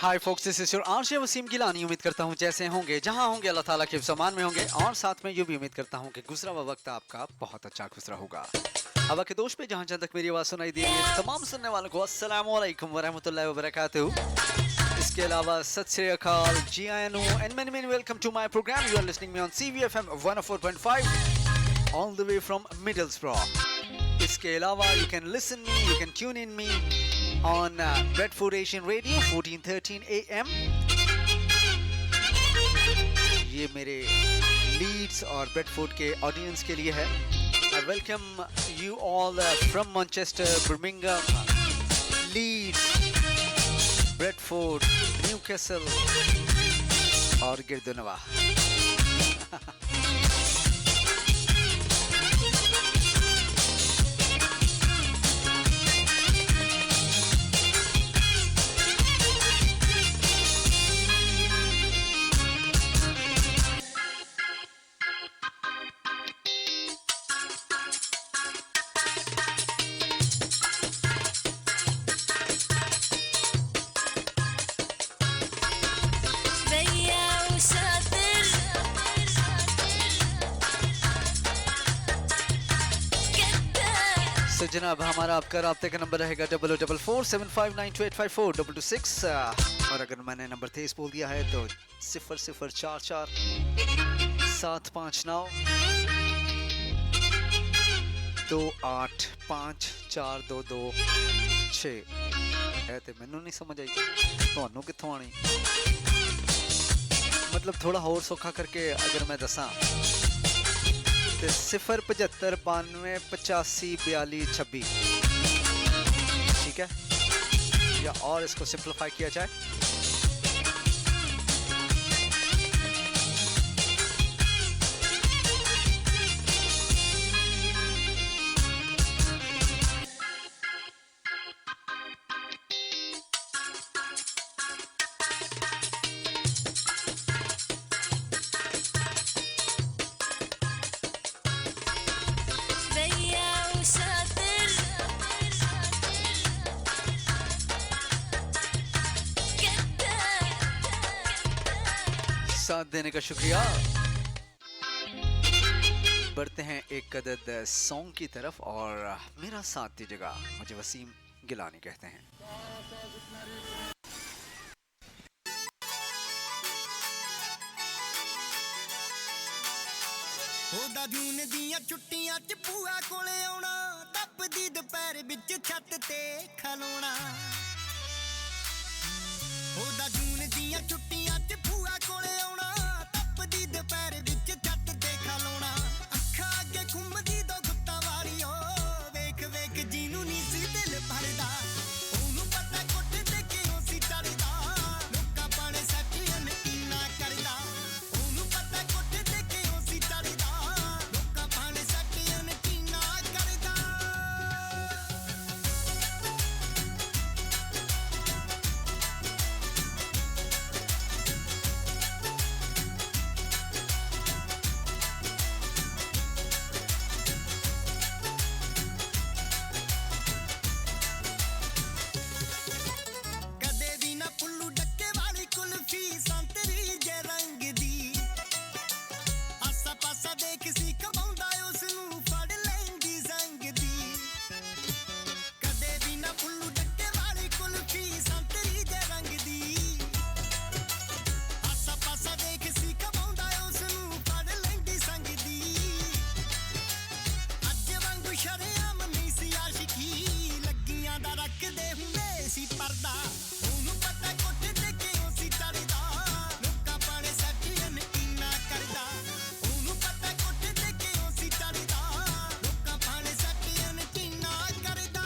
Hi folks, this is your RJ Waseem Gilani. उम्मीद करता हूँ जैसे होंगे जहाँ होंगे अल्लाह ताला के फ़मान में होंगे, और साथ में ये भी उम्मीद करता हूँ कि गुजरा हुआ वक्त आपका बहुत अच्छा गुजरा होगा। हवा के दोष पे जहाँ जहाँ तक मेरी आवाज़ सुनाई दे रही है, तमाम सुनने वालों को अस्सलामु अलैकुम वरहमतुल्लाहि वबरकातुहू। इसके अलावा सत श्री अकाल, जी I know and many many welcome to my programme. You are listening me on CVFM 104.5 all the way from Middlesbrough. इसके अलावा you can listen me, you can tune in me on Bradford Asian Radio 1413 AM। ये मेरे Leeds और Bradford के audience के लिए है। I welcome you all from Manchester, Birmingham, Leeds, Bradford, Newcastle और गिरदुनवा। तो जनाब, हमारा आपका राब्ते का नंबर रहेगा 00475928542226। और अगर मैंने नंबर तेज बोल दिया है तो 0044 759 28542226 है। तो मैनू नहीं समझ आई, ਤੁਹਾਨੂੰ ਕਿੱਥੋਂ ਆਣੀ? मतलब थोड़ा होर सौखा करके अगर मैं दसा तो 075928542 ठीक है, या और इसको सिंप्लीफाई किया जाए साथ देने का शुक्रिया। बढ़ते हैं एक अदद सॉन्ग की तरफ और मेरा साथ दीजिएगा। मुझे वसीम गिलानी कहते हैं। ਉਹਦਾ ਜੂਨ ਦੀਆਂ ਛੁੱਟੀਆਂ ਚ ਭੂਆ ਕੋਲੇ ਆਉਣਾ, ਤਪਦੀ ਦੁਪਹਿਰ ਵਿੱਚ ਛੱਤ ਤੇ ਖਲੋਣਾ। ਉਹਦਾ ਜੂਨ ਦੀਆਂ ਛੁੱਟੀਆਂ ਚ ਭੂਆ ਕੋਲੇ ਆਉਣਾ, ਤਪਦੀ ਦੁਪਹਿਰ ਵਿੱਚ ਛੱਤ ਤੇ ਖਲੋਣਾ। ਅੱਖਾਂ ਅੱਗੇ ਘੁੰਮਦੀ ਦੋ ਗੁੱਤਾਂ ਵਾਲੀ, ਓ ਵੇਖ ਵੇਖ ਜਿਹਨੂੰ ਨੀ ਸੀ ਦਿਲ ਭਰਦਾ। ਉਹਨੂੰ ਪਤਾ ਕੋਠੇ ਤੇ ਕਿਉਂ ਸੀ ਚੜਦਾ, ਲੋਕਾਂ ਪਾਣੇ ਸੱਟੀਆਂ ਨੇ ਇੰਨਾ ਕਰਦਾ। ਉਹਨੂੰ ਪਤਾ ਕੋਠੇ ਤੇ ਕਿਉਂ ਸੀ ਚੜਦਾ, ਲੋਕਾਂ ਪਾਣੇ ਸੱਟੀਆਂ ਨੇ ਇੰਨਾ ਕਰਦਾ। ਕਦੇ ਵੀ ਨਾ ਪੁੱਲੂ ਡੱਕੇ ਵਾਲੀ ਕੁਲਫੀ, ਸੰਤਰੀ ਜੇ ਰੰਗ ਦੀ। ਆਸਾ ਪਾਸਾ ਦੇਖ ਸੀ ਕਮਾਉਂਦਾ, ਉਸ ਨੂੰ ਫੜ ਲੈਂਦੀ ਸੰਗ ਦੀ। ਕਦੇ ਵੀ ਨਾ ਪੁੱਲੂ ਡੱਕੇ ਵਾਲੀ ਕੁਲਫੀ, ਸੰਤਰੀ ਜੇ ਰੰਗ ਦੀ। ਆਸਾ ਪਾਸਾ ਦੇਖ ਸੀ ਕਮਾਉਂਦਾ, ਉਸ ਨੂੰ ਫੜ ਲੈਂਦੀ ਸੰਗ ਦੀ। ਅੱਜ ਵਾਂਗੂ ਸ਼ਰੇਆਮ ਨਹੀਂ ਸੀ ਆਸ਼ਿਕੀ, ਲੱਗੀਆਂ ਦਾ ਰੱਖਦੇ ਹੁੰਦੇ ਸੀ ਪਰਦਾ। ਉਹਨੂੰ ਪਤਾ ਕੋਠੇ ਤੇ ਕਿਉਂ ਸੀ ਚੜਦਾ, ਲੋਕਾਂ ਪਾਣੇ ਸੱਟੀਆਂ ਨੇ ਇੰਨਾ ਕਰਦਾ। ਉਹਨੂੰ ਪਤਾ ਕੋਠੇ ਤੇ ਕਿਉਂ ਸੀ ਚੜਦਾ, ਲੋਕਾਂ ਪਾਣੇ ਸੱਟੀਆਂ ਨੇ ਇੰਨਾ ਕਰਦਾ।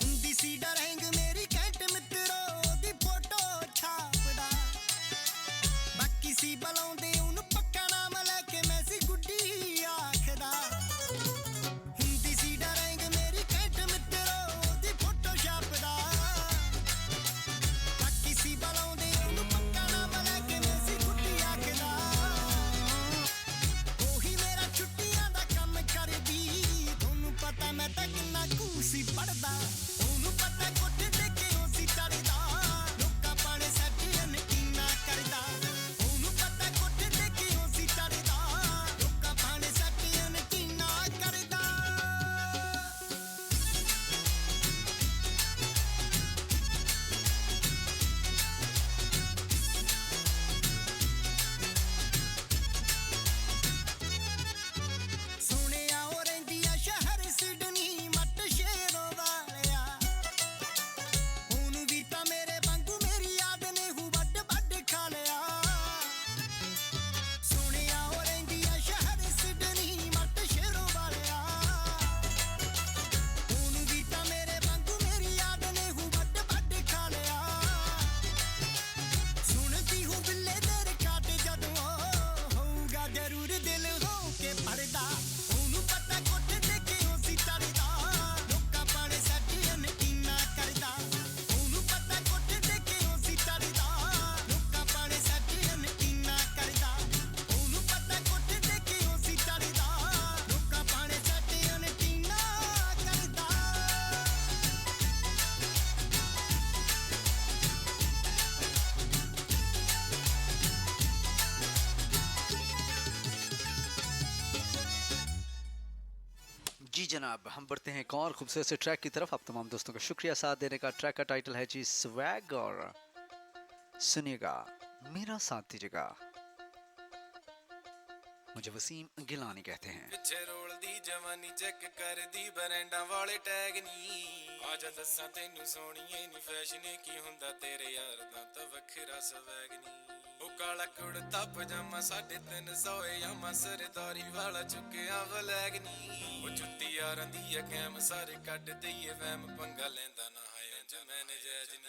ਹੁੰਦੀ ਸੀ ਡਰੈਂਗ ਮੇਰੀ ਘੈਂਟ ਮਿੱਤਰੋ, ਉਹਦੀ ਫੋਟੋ ਛਾਪਦਾ। ਬਾਕੀ ਸੀ ਬੁਲਾਉਂਦੇ ਉਹਨੂੰ ਪੱਕਾ ਨਾਮ ਲੈ ਕੇ, ਮੈਂ ਸੀ ਗੁੱਡੀ ਆਖਦਾ। ਹੁੰਦੀ ਸੀ ਡਰੈਂਗ ਮੇਰੀ ਘੈਂਟ ਮਿੱਤਰੋ, ਉਹਦੀ ਫੋਟੋ ਛਾਪਦਾ। ਬਾਕੀ ਸੀ ਬੁਲਾਉਂਦੇ ਉਹਨੂੰ ਪੱਕਾ ਨਾਮ ਲੈ ਕੇ, ਮੈਂ जनाब, हम बढ़ते हैं एक और खूबसूरत से ट्रैक की तरफ। आप तमाम दोस्तों का शुक्रिया साथ देने का। ट्रैक का टाइटल है जी स्वैग, और सुनिएगा मेरा साथ दीजिएगा। मुझे वसीम गिलानी कहते हैं। ਪਿੱਛੇ ਰੋਲਦੀ ਜਵਾਨੀ ਚੈੱਕ ਕਰਦੀ ਬਰੈਂਡਾਂ ਵਾਲੇ ਟੈਗ ਨੀ ਆਜਾ ਦੱਸਾਂ ਤੈਨੂੰ ਸੋਹਣੀਏ ਨੀ ਫੈਸ਼ਨ ਕੀ ਹੁੰਦਾ ਤੇਰੇ ਯਾਰ ਦਾ ਤਾਂ ਵੱਖਰਾ ਸਵੈਗ ਨੀ ਉਹ ਕਾਲਾ ਕੁੜਤਾ ਪਜਾਮਾ 350 ਯਾਮਾ ਸਰਦਾਰੀ ਵਾਲਾ ਚੁੱਕਿਆ ਵਲੈਗ ਨੀ ਉਹ ਜੁੱਤੀ ਯਾਰਾਂ ਦੀ ਆ ਕੈਮ ਸਾਰੇ ਕੱਢ ਦਈਏ ਵਹਿਮ ਪੰਗਾ ਲੈਂਦਾ ਨਾ ਹੈ ਜੋ ਮੈਨੇ ਜੈਜ ਨੀ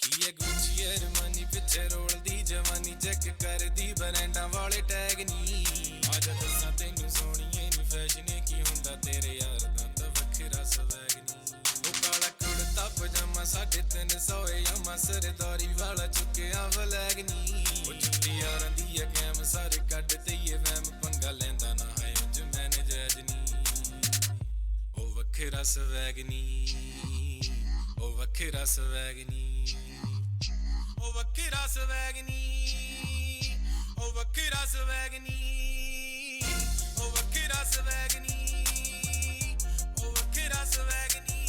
ਕੀ ਹੈ ਗੁੱਚੀ ਅਰਮਾਨੀ ਪਿੱਛੇ ਰੋਲਦੀ ਜਵਾਨੀ ਚੈੱਕ ਕਰਦੀ ਬਰੈਂਡਾਂ ਵਾਲੇ ਟੈਗ ਨੀ ਆਜਾ ਦੱਸਾਂ ਤੈਨੂੰ ਸੋਹਣੀਏ ਨੀ ਫੈਸ਼ਨ ਕੀ ਹੁੰਦਾ ਤੇਰੇ ਯਾਰ ਦਾ ਤਾਂ ਵੱਖਰਾ ਸਵੈਗ ਨੀ ਉਹ ਕਾਲਾ ਕੁੜਤਾ ਪਜਾਮਾ 350 ਯਾਮਾ ਸਰਦਾਰੀ ਵਾਲਾ ਚੁੱਕਿਆ ਵਲੈਗ ਨੀ ਉਹ ਜੁੱਤੀ ਯਾਰਾਂ ਦੀ ਆ ਕੈਮ ਸਾਰੇ ਕੱਢ ਦਈਏ ਵਹਿਮ ਪੰਗਾ ਲੈਂਦਾ ਨਾ ਹੈ ਜੋ ਮੈਨੇ ਜੈਜ ਨੀ ਉਹ ਵੱਖਰਾ ਸਵੈਗ ਨੀ ਉਹ ਵੱਖਰਾ ਸਵੈਗ ਨੀ ਉਹ ਵੱਖਰਾ ਸਵੈਗ ਨੀ ਉਹ ਵੱਖਰਾ ਸਵੈਗ ਨੀ ਉਹ ਵੱਖਰਾ ਸਵੈਗ ਨੀ ਉਹ ਵੱਖਰਾ ਸਵੈਗ ਨੀ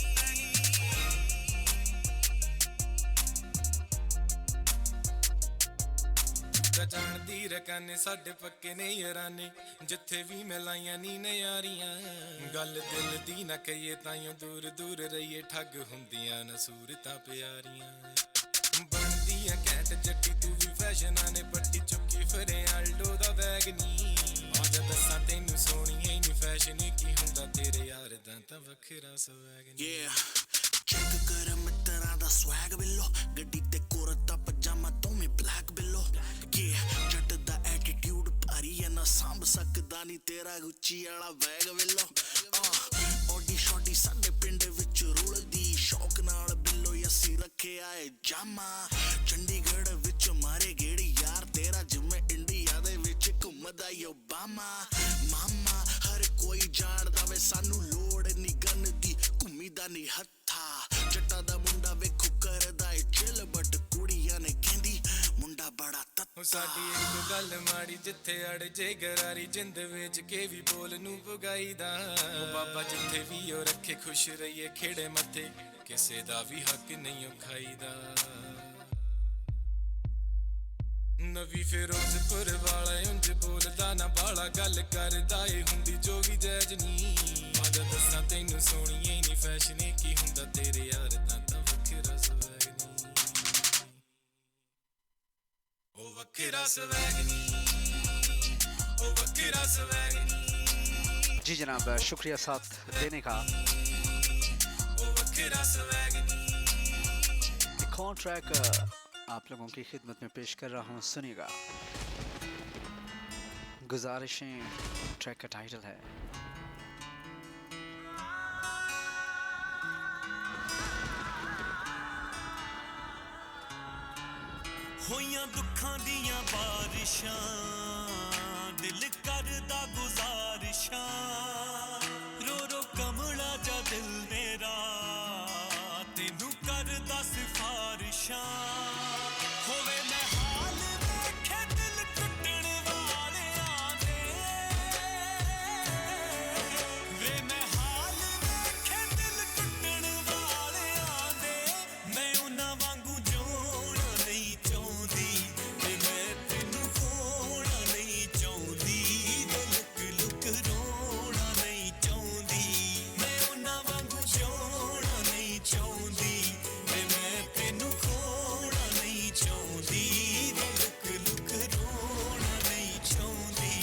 ਤਾਂ ਜਾਣਦੀ ਰਕਾਨੇ ਸਾਡੇ ਪੱਕੇ ਨੇ ਯਾਰਾਨੇ ਜਿੱਥੇ ਵੀ ਮਿਲਾਈਆਂ ਨੀ ਨਿਆਰੀਆਂ ਗੱਲ ਦਿਲ ਦੀ ਨਾ ਕਹੀਏ ਤਾਈਓ ਦੂਰ ਦੂਰ ਰਹੀਏ ਠੱਗ ਹੁੰਦੀਆਂ ਨਾ ਸੂਰਤਾਂ ਪਿਆਰੀਆਂ ਬਣਦੀਆਂ ਘੈਂਟ ਜੱਟੀ ਤੂੰ ਵੀ ਫੈਸ਼ਨਾਂ ਨੇ ਪੱਟੀ ਚੁੱਕੀ ਫਿਰੇ ਆਲਡੋ ਦਾ ਬੈਗ ਨੀ ਆਜਾ ਦੱਸਾਂ ਤੈਨੂੰ ਸੋਹਣੀਏ ਨੀ ਫੈਸ਼ਨ ਕੀ ਹੁੰਦਾ ਤੇਰੇ ਯਾਰ ਦਾ ਤਾਂ ਵੱਖਰਾ ਸਵੈਗ ਨੀ ਚੈੱਕ ਕਰ ਮਿੱਤਰਾਂ ਦਾ ਸਵੈਗ ਬਿੱਲੋ ਗੱਡੀ ਤੇ ਕੁਰਤਾ ਪਜਾਮਾ ਦੋਵੇਂ ਬਲੈਕ ਬਿੱਲੋ ਜੱਟ ਦਾ ਐਟੀਟਿਊਡ ਭਾਰੀ ਐ ਨਾ ਸੰਭ ਸਕਦਾ ਨੀ ਤੇਰਾ ਗੁੱਚੀ ਵਾਲਾ ਬੈਗ ਬਿੱਲੋ ਓਡੀ ਸ਼ੋਡੀ ਸਾਡੇ ਪਿੰਡ ਵਿੱਚ ਰੁਲਦੀ ਸ਼ੌਕ ਨਾਲ ਬਿੱਲੋ ਅਸੀਂ ਰੱਖਿਆ ਏ ਜਾਮਾ ਚੰਡੀਗੜ੍ਹ ਵਿੱਚ ਮਾਰੇ ਗੇੜੀ ਯਾਰ ਤੇਰਾ ਜਿਵੇਂ ਇੰਡੀਆ ਦੇ ਵਿੱਚ ਘੁੰਮਦਾ ਈ ਓਬਾਮਾ ਮਾਮਾ ਹਰ ਕੋਈ ਜਾਣਦਾ ਵੇ ਸਾਨੂੰ ਲੋੜ ਨੀ ਗਨ ਦੀ ਘੁੰਮੀਦਾ ਨੀ ਹੱਥਾ ਜੱਟਾਂ ਦਾ ਮੁੰਡਾ ਵੇਖੋ ਕਰਦਾ ਏ ਚਿਲ ਬਟ ਕੁੜੀਆਂ ਨੇ ਕਹਿੰਦੀ ਮੁੰਡਾ ਬੜਾ ਤੱਤਾ ਸਾਡੀ ਇੱਕ ਗੱਲ ਮਾੜੀ ਜਿੱਥੇ ਅੜ ਜੇ ਗਰਾਰੀ ਜਿੰਦ ਵੇਚ ਕੇ ਵੀ ਬੋਲ ਨੂੰ ਪੁਗਾਈਦਾ ਉਹ ਬਾਬਾ ਜਿੱਥੇ ਵੀ ਉਹ ਰੱਖੇ ਖੁਸ਼ ਰਹੀਏ ਖੇੜੇ ਮੱਥੇ ਕਿਸੇ ਦਾ ਵੀ ਹੱਕ ਨਹੀਂ ਖਾਈਦਾ ਨਵੀਂ ਫਿਰੋਜ਼ਪੁਰ ਵਾਲਾ ਉਂਝ ਬੋਲਦਾ ਨਾ ਬਾਲਾ ਗੱਲ ਕਰਦਾ ਏ ਹੁੰਦੀ ਜੋ ਵੀ ਜੈਜ ਨੀ ਆਜਾ ਦੱਸਾਂ ਤੈਨੂੰ ਸੋਹਣੀਏ ਨੀ ਫੈਸ਼ਨ ਕੀ ਹੁੰਦਾ ਤੇਰੇ ਯਾਰ ਦਾ ਤਾਂ ਵੱਖਰਾ ਸਵੈਗ ਨੀ ਉਹ ਵੱਖਰਾ ਸਵੈਗ ਨੀ ਉਹ ਵੱਖਰਾ ਸਵੈਗ ਨੀ जी जनाब, शुक्रिया साथ देने का। ਉਹ ਵੱਖਰਾ ਸਵੈਗ ਨੀ एक और ट्रैक आप लोगों की खिदमत में पेश कर रहा हूँ, सुनिएगा। गुजारिशें ट्रैक का टाइटल है। ਹੋਈਆਂ ਦੁੱਖਾਂ ਦੀਆਂ ਬਾਰਿਸ਼ਾਂ ਦਿਲ ਕਰਦਾ ਗੁਜ਼ਾਰਿਸ਼ਾਂ ਰੋ ਰੋ ਕਮਲਾ ਜਾ ਦਿਲ ਮੇਰਾ ਤੈਨੂੰ ਕਰਦਾ ਸਿਫਾਰਿਸ਼ਾਂ ਹੋਵੇ ਮੈਂ ਹਾਲ ਵੇਖੇ ਦਿਲ ਟੁੱਟਣ ਵਾਲਿਆਂ ਦੇ ਵੇ ਮੈਂ ਹਾਲ ਵੇਖੇ ਦਿਲ ਟੁੱਟਣ ਵਾਲਿਆਂ ਦੇ ਮੈਂ ਉਹਨਾਂ ਵਾਂਗੂ ਜਿਉਣਾ ਨਹੀਂ ਚਾਹੁੰਦੀ ਤੇ ਮੈਂ ਤੈਨੂੰ ਖੋਣਾ ਨਹੀਂ ਚਾਹੁੰਦੀ ਤੇ ਲੁਕ ਲੁਕ ਰੋਣਾ ਨਹੀਂ ਚਾਹੁੰਦੀ ਮੈਂ ਉਹਨਾਂ ਵਾਂਗੂ ਜਿਉਣਾ ਨਹੀਂ ਚਾਹੁੰਦੀ ਤੇ ਮੈਂ ਤੈਨੂੰ ਖੋਣਾ ਨਹੀਂ ਚਾਹੁੰਦੀ ਤੇ ਲੁਕ ਲੁਕ ਰੋਣਾ ਨਹੀਂ ਚਾਹੁੰਦੀ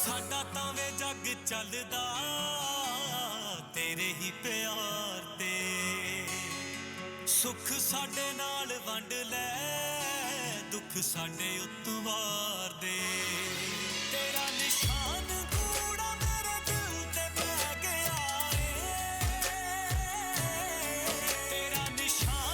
ਸਾਡਾ ਤਾਂ ਵੇ ਜੱਗ ਚੱਲਦਾ ਤੇਰੇ ਹੀ ਪਿਆਰ ਤੇ ਸੁੱਖ ਸਾਡੇ ਨਾਲ ਵੰਡ ਲੈ ਦੁੱਖ ਸਾਡੇ ਉੱਤੋਂ ਵਾਰ ਦੇ ਤੇਰਾ ਨਿਸ਼ਾਨ ਗੂੜਾ ਮੇਰੇ ਦਿਲ ਤੇ ਪੈ ਗਿਆ ਏ ਤੇਰਾ ਨਿਸ਼ਾਨ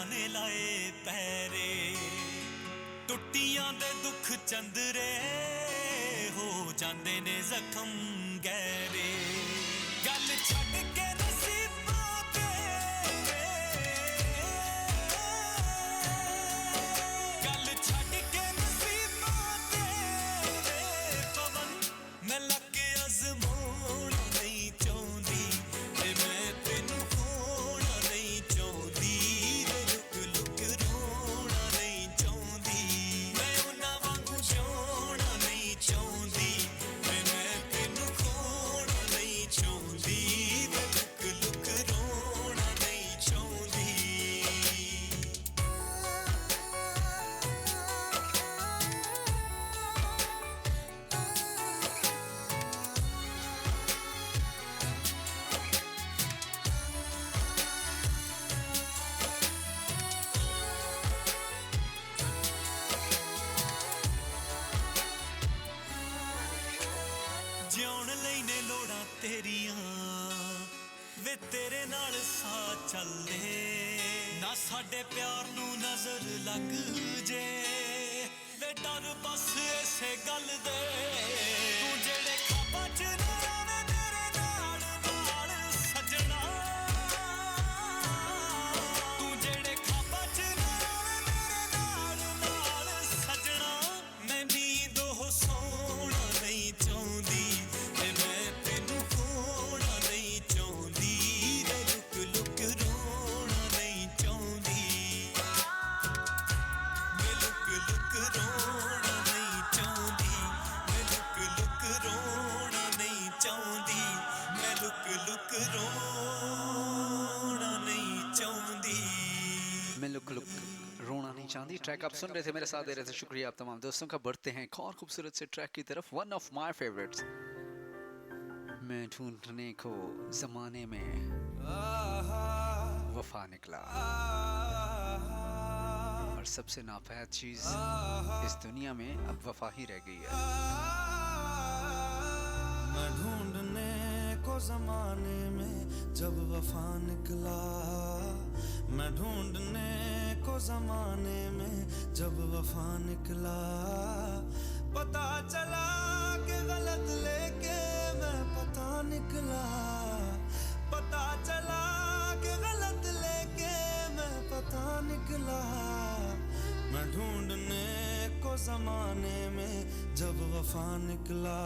ਨੇ ਲਾਏ ਪੈਰੇ ਟੁੱਟੀਆਂ ਦੇ ਦੁੱਖ ਚੰਦਰੇ ਹੋ ਜਾਂਦੇ ਨੇ ਜ਼ਖਮ ਗਹਿਰੇ ਗੱਲ ਛੱਡ ਕੇ ਨਸੀਬਾਂ ਤੇਰੇ ਗੱਲ ਛੱਡ ਕੇ ਨਸੀਬਾਂ ਤੇਰੇ ਪਵਨ ਮੈਂ ਲੱਗ ਕੇ ਅਜ਼ਮਾਉਣਾ ਨਹੀਂ ਚਾਹੁੰਦੀ ਤੇ ਮੈਂ ਤੈਨੂੰ ਖੋਣਾ ਨਹੀਂ ਚਾਹੁੰਦੀ ਲੁਕ ਲੁਕ ਰੋਣਾ ਨਹੀਂ ਚਾਹੁੰਦੀ ਮੈਂ ਉਹਨਾਂ ਵਾਂਗੂ ਜਿਉਣਾ ਨਹੀਂ ਚਾਹੁੰਦੀ ਤੇ ਮੈਂ ਤੈਨੂੰ ਖੋਣਾ ਨਹੀਂ ਚਾਹੁੰਦੀ ਲੁਕ ਲੁਕ ਰੋਣਾ ਨਹੀਂ ਚਾਹੁੰਦੀ ਜਿਉਣ ਲਈ ਨੇ ਲੋੜਾਂ ਤੇਰੀਆਂ ਵੇ ਤੇਰੇ ਨਾਲ ਸਾਥ ਚੱਲੇ ਨਾ ਸਾਡੇ ਪਿਆਰ ਨੂੰ ਨਜ਼ਰ ਲੱਗ ਜੇ ਵੇ ਡਰ ਬਸ ਇਸੇ ਗੱਲ ਦੇ ਤੂੰ ਜਿਹੜੇ ਖਾਬਾਂ 'ਚ ਨਾ ਆਵੇਂ ਮੇਰੇ ਨਾਲ ਨਾਲ ਸੱਜਣਾ ਤੂੰ ਜਿਹੜੇ ਖਾਬਾਂ 'ਚ ਨਾ ਆਵੇਂ ਮੇਰੇ ਨਾਲ ਨਾਲ ਸੱਜਣਾ ਮੈਂ ਨੀਂਦ ਉਹ ਸੌਣਾ ਨਹੀਂ ਚਾਹੁੰਦੀ ਤੇ ਮੈਂ ਤੈਨੂੰ ਖੋਣਾ ਨਹੀਂ ਚਾਹੁੰਦੀ ਵੇ ਲੁਕ ਲੁਕ ਰੋਣਾ ਨਹੀਂ ਚਾਹੁੰਦੀ ਵੇ ਲੁਕ ਲੁਕ ਰੋਣਾ ਨਹੀਂ ਚਾਹੁੰਦੀ ਵੇ ਲੁਕ ਲੁਕ ਰੋਣਾ ਨਹੀਂ ਚਾਹੁੰਦੀ ਮੈਂ ਲੁਕ ਲੁਕ ਰੋਣਾ ਨਹੀਂ ਚਾਹੁੰਦੀ मैं लुक लुक रोना नहीं चाहती ट्रैक आप सुन रहे थे मेरे साथ दे रहे थे शुक्रिया आप तमाम दोस्तों का बढ़ते हैं एक और खूबसूरत से ट्रैक की तरफ वन ऑफ माय फेवरेट्स मैं ढूंढने को जमाने में वफा निकला और सबसे नापैद चीज इस दुनिया में अब वफा ही रह गई है मैं ढूंढने को जमाने में जब वफा निकला मैं ढूंढने को जमाने में जब वफा निकला पता चला कि गलत लेके मैं पता निकला पता चला कि गलत लेके मैं पता निकला मैं ढूंढने को जमाने में जब वफा निकला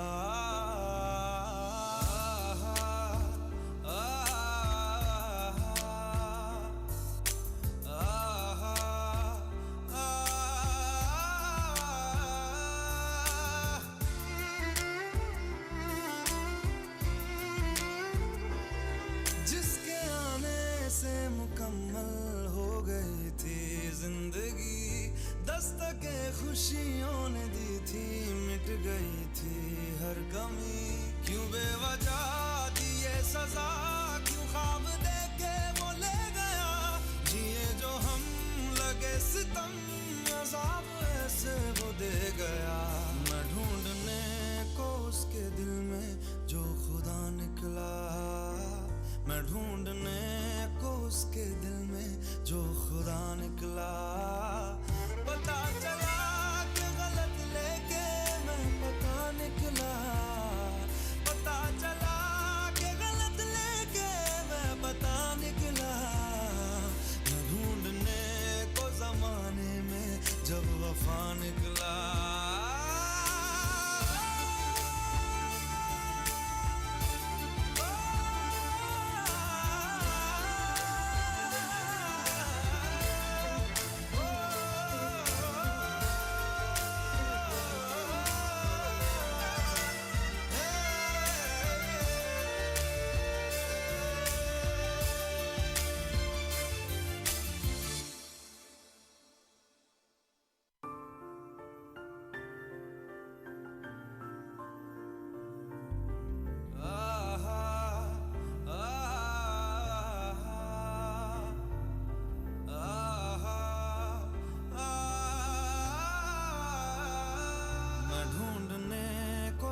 जिसके आने से मुकम्मल हो गई थी जिंदगी दस्तके खुशियों ने दी थी मिट गई थी हर कमी क्यों बेवजह दिए सजा क्यों ख्वाब देके वो ले गया जिए जो हम लगे सितम अज़ाब ऐसे वो दे गया मैं ढूंढने को उसके दिल में जो खुदा निकला मैं ढूंढने को उसके दिल में जो खुदा निकला पता चला कि गलत लेके मैं पता निकला पता चला कि गलत लेके मैं पता निकला मैं ढूंढने को जमाने में जब वफा निकला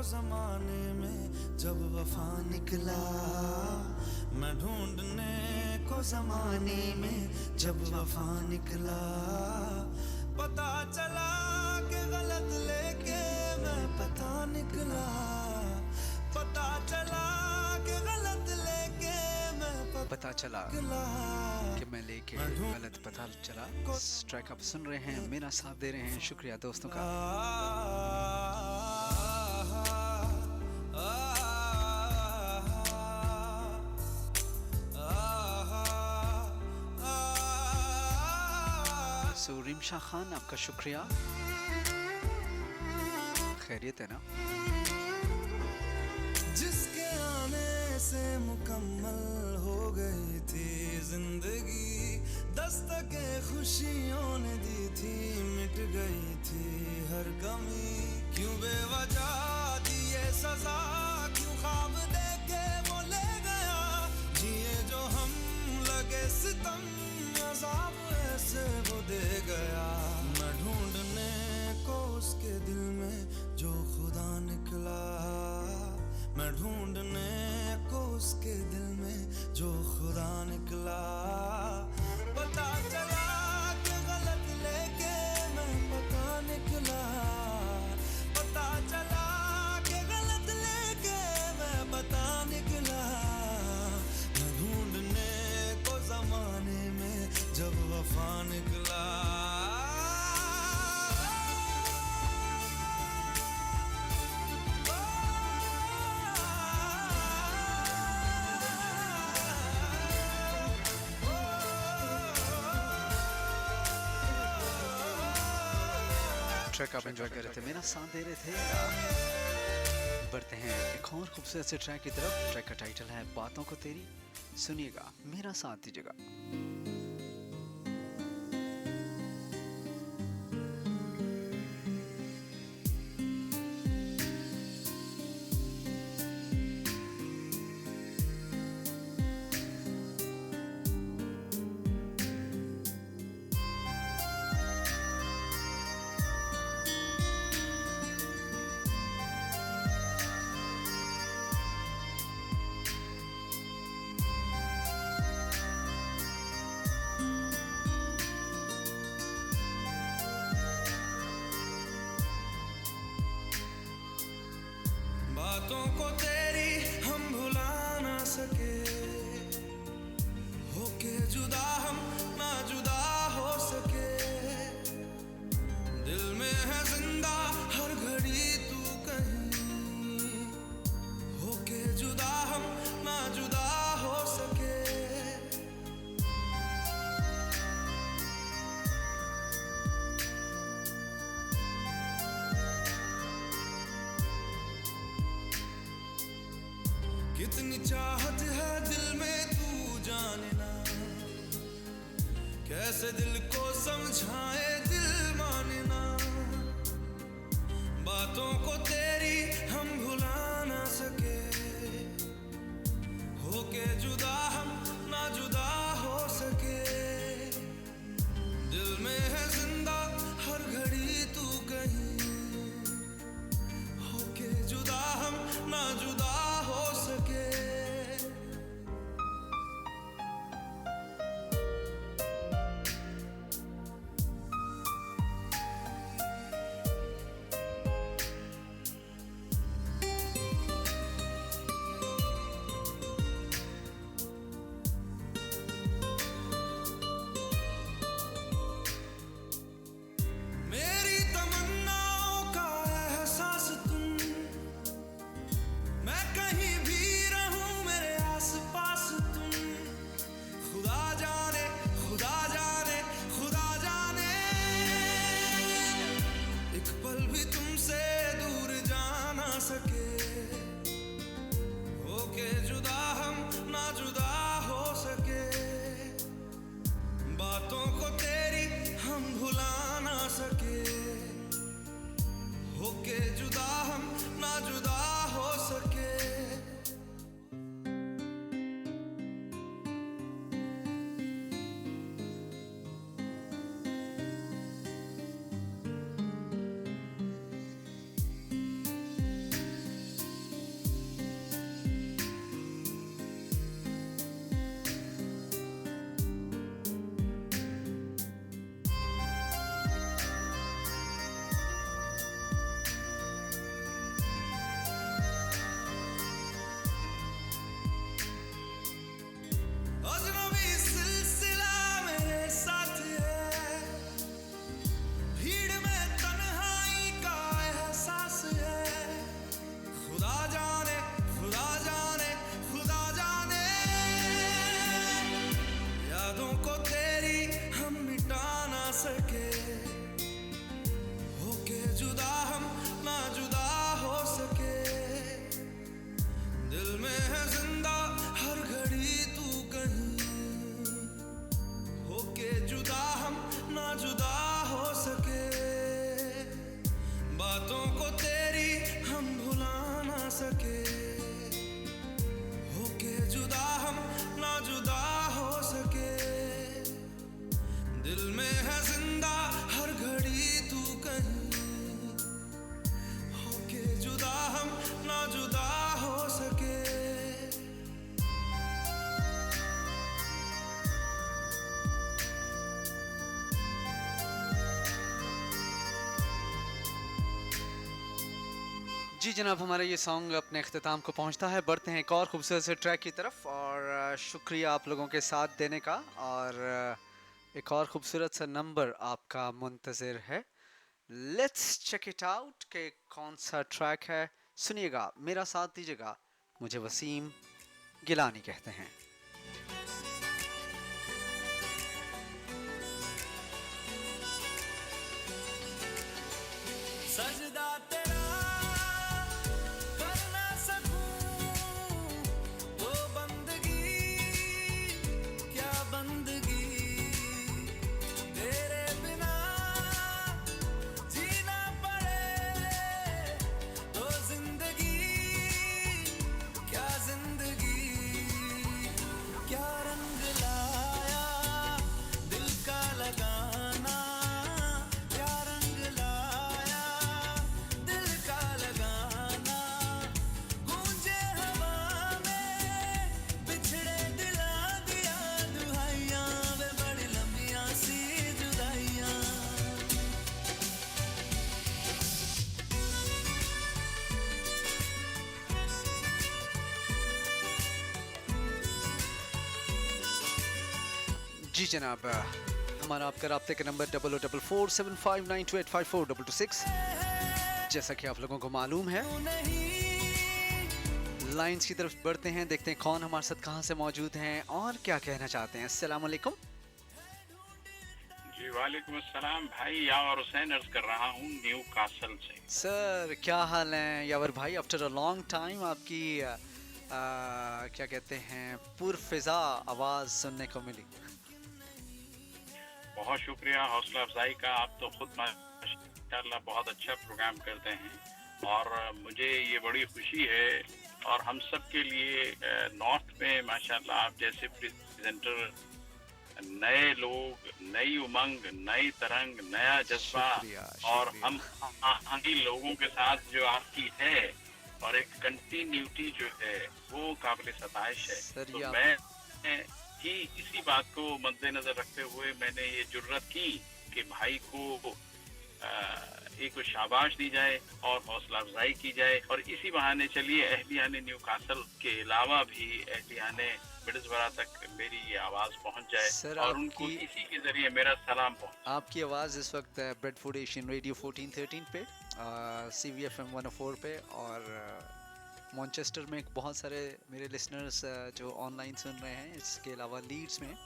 जमाने में जब वफा निकला मैं ढूंढने को जमाने में जब वफा निकला, पता चला कि गलत लेके मैं पता निकला, पता चला कि गलत लेके मैं पता चला कि मैं लेके गलत पता चला। इस ट्रैक आप सुन रहे हैं, मेरा साथ दे रहे हैं, शुक्रिया दोस्तों का। रिमशा खान आपका शुक्रिया, खैरियत है ना? जिसके आने से मुकम्मल हो गई थी जिंदगी, दस्तके खुशियों ने दी थी, मिट गई थी हर कमी। क्यों बेवजह दिए सजा, क्यों ख्वाब देके वो ले गया, जिए जो हम लगे सितम, अज़ाब ऐसे वो दे गया। मैं ढूंढने को उसके दिल में जो खुदा निकला, मैं ढूंढने को उसके दिल में जो खुदा निकला, पता चला कि गलत लेके मैं पता निकला, पता चला कि गलत लेके मैं पता निकला। मैं ढूंढने को जमाने में जब वफा निकला, ट्रैक आप एंजॉय कर रहे थे, मेरा साथ दे रहे थे। बढ़ते हैं एक और खूबसूरत से ट्रैक की तरफ। ट्रैक का टाइटल है बातों को तेरी, सुनिएगा, मेरा साथ दीजिएगा। बातों को तेरी हम भुला ना सके, होके जुदा हम ना जुदा हो सके, दिल में है जिंदा हर घड़ी तू कहीं, होके जुदा हम ना जुदा हो सके। कितनी चाहत है दिल में तू जाने ना, कैसे दिल को समझाए दिल माने ना, बातों को तेरी हम भुला ना सके, होके जुदा हम ना जुदा हो सके, दिल में है जिंदा हर घड़ी तू कहीं, होके जुदा हम ना जुदा हो सके। मेरी तमन्नाओं का एहसास तुम, मैं कहीं भी रहूं मेरे आसपास तुम, खुदा जाने खुदा जाने खुदा जाने, एक पल भी तुमसे दूर जा ना सके, होके जुदा हम ना जुदा हो सके, बातों को तेरी हम भुला ना सके, होके जुदा हम ना जुदा हो सके। सके, होके जुदा हम ना जुदा हो सके। दिल में है जिंदा हर घड़ी तू कहीं, होके जुदा हम ना जुदा हो सके। बातों को तेरी हम भुला ना सके, होके जुदा हम ना जुदा हो सके। दिल में है जिंदा हर घड़ी तू कहीं, होके जुदा हम ना जुदा हो सके। जी जनाब, हमारा ये सॉन्ग अपने अख्ताम को पहुंचता है। बढ़ते हैं एक और खूबसूरत से ट्रैक की तरफ, और शुक्रिया आप लोगों के साथ देने का। और एक और खूबसूरत सा नंबर आपका मुंतज़िर है। लेट्स चेक इट आउट के कौन सा ट्रैक है। सुनिएगा, मेरा साथ दीजिएगा। मुझे वसीम गिलानी कहते हैं। सजदा तेरा कर ना सकूं तो बंदगी, क्या बंदगी। तेरे बिना जीना पड़े तो जिंदगी, क्या जिंदगी। क्या रंग लाया दिल का लगाना, क्या रंग लाया दिल का लगाना। गूंजे हवा में बिछड़े दिला दिया दुहाइयां, वे बड़ी लंबियां सी जुदाइयां। जी जनाब, हमारा आपका राब्ते का नंबर 00447592854226। जैसा कि आप लोगों को मालूम है, लाइंस की तरफ बढ़ते हैं, देखते हैं कौन हमारे साथ कहाँ से मौजूद हैं और क्या कहना चाहते हैं। अस्सलाम वालेकुम। जी वालेकुम अस्सलाम भाई, यावर हुसैन अर्ज कर रहा हूँ न्यू कासल से। सर क्या हाल है यावर भाई? आफ्टर अ लॉन्ग टाइम आपकी क्या कहते हैं पुरफिजा आवाज़ सुनने को मिली। बहुत शुक्रिया हौसला अफजाई का। आप तो खुद माशाल्लाह बहुत अच्छा प्रोग्राम करते हैं और मुझे ये बड़ी खुशी है, और हम सब के लिए नॉर्थ में माशाल्लाह आप जैसे प्रेजेंटर, नए लोग, नई उमंग, नई तरंग, नया जज्बा, शुक्रिया, और शुक्रिया। हम आगे लोगों के साथ जो आपकी है और एक कंटिन्यूटी जो है वो काबिल सताइश है। सर, तो ये आप- मैं ही इसी बात को मद्देनजर रखते हुए मैंने ये जुर्रत की कि भाई को एक को शाबाश दी जाए और हौसला अफजाई की जाए, और इसी बहाने चलिए अहलियाने न्यू कासल के अलावा भी अहलियाने मिडसबरा तक मेरी ये आवाज़ पहुंच जाए, सर, और उनको आपकी- इसी के जरिए मेरा सलाम पहुंच। आपकी आवाज़ इस वक्त ब्रेडफूड एशियन रेडियो 1413 पे, CVFM 104 पे, और मॉन्चेस्टर में बहुत सारे मेरे लिसनर्स जो ऑनलाइन सुन रहे हैं। इसके अलावा लीड्स में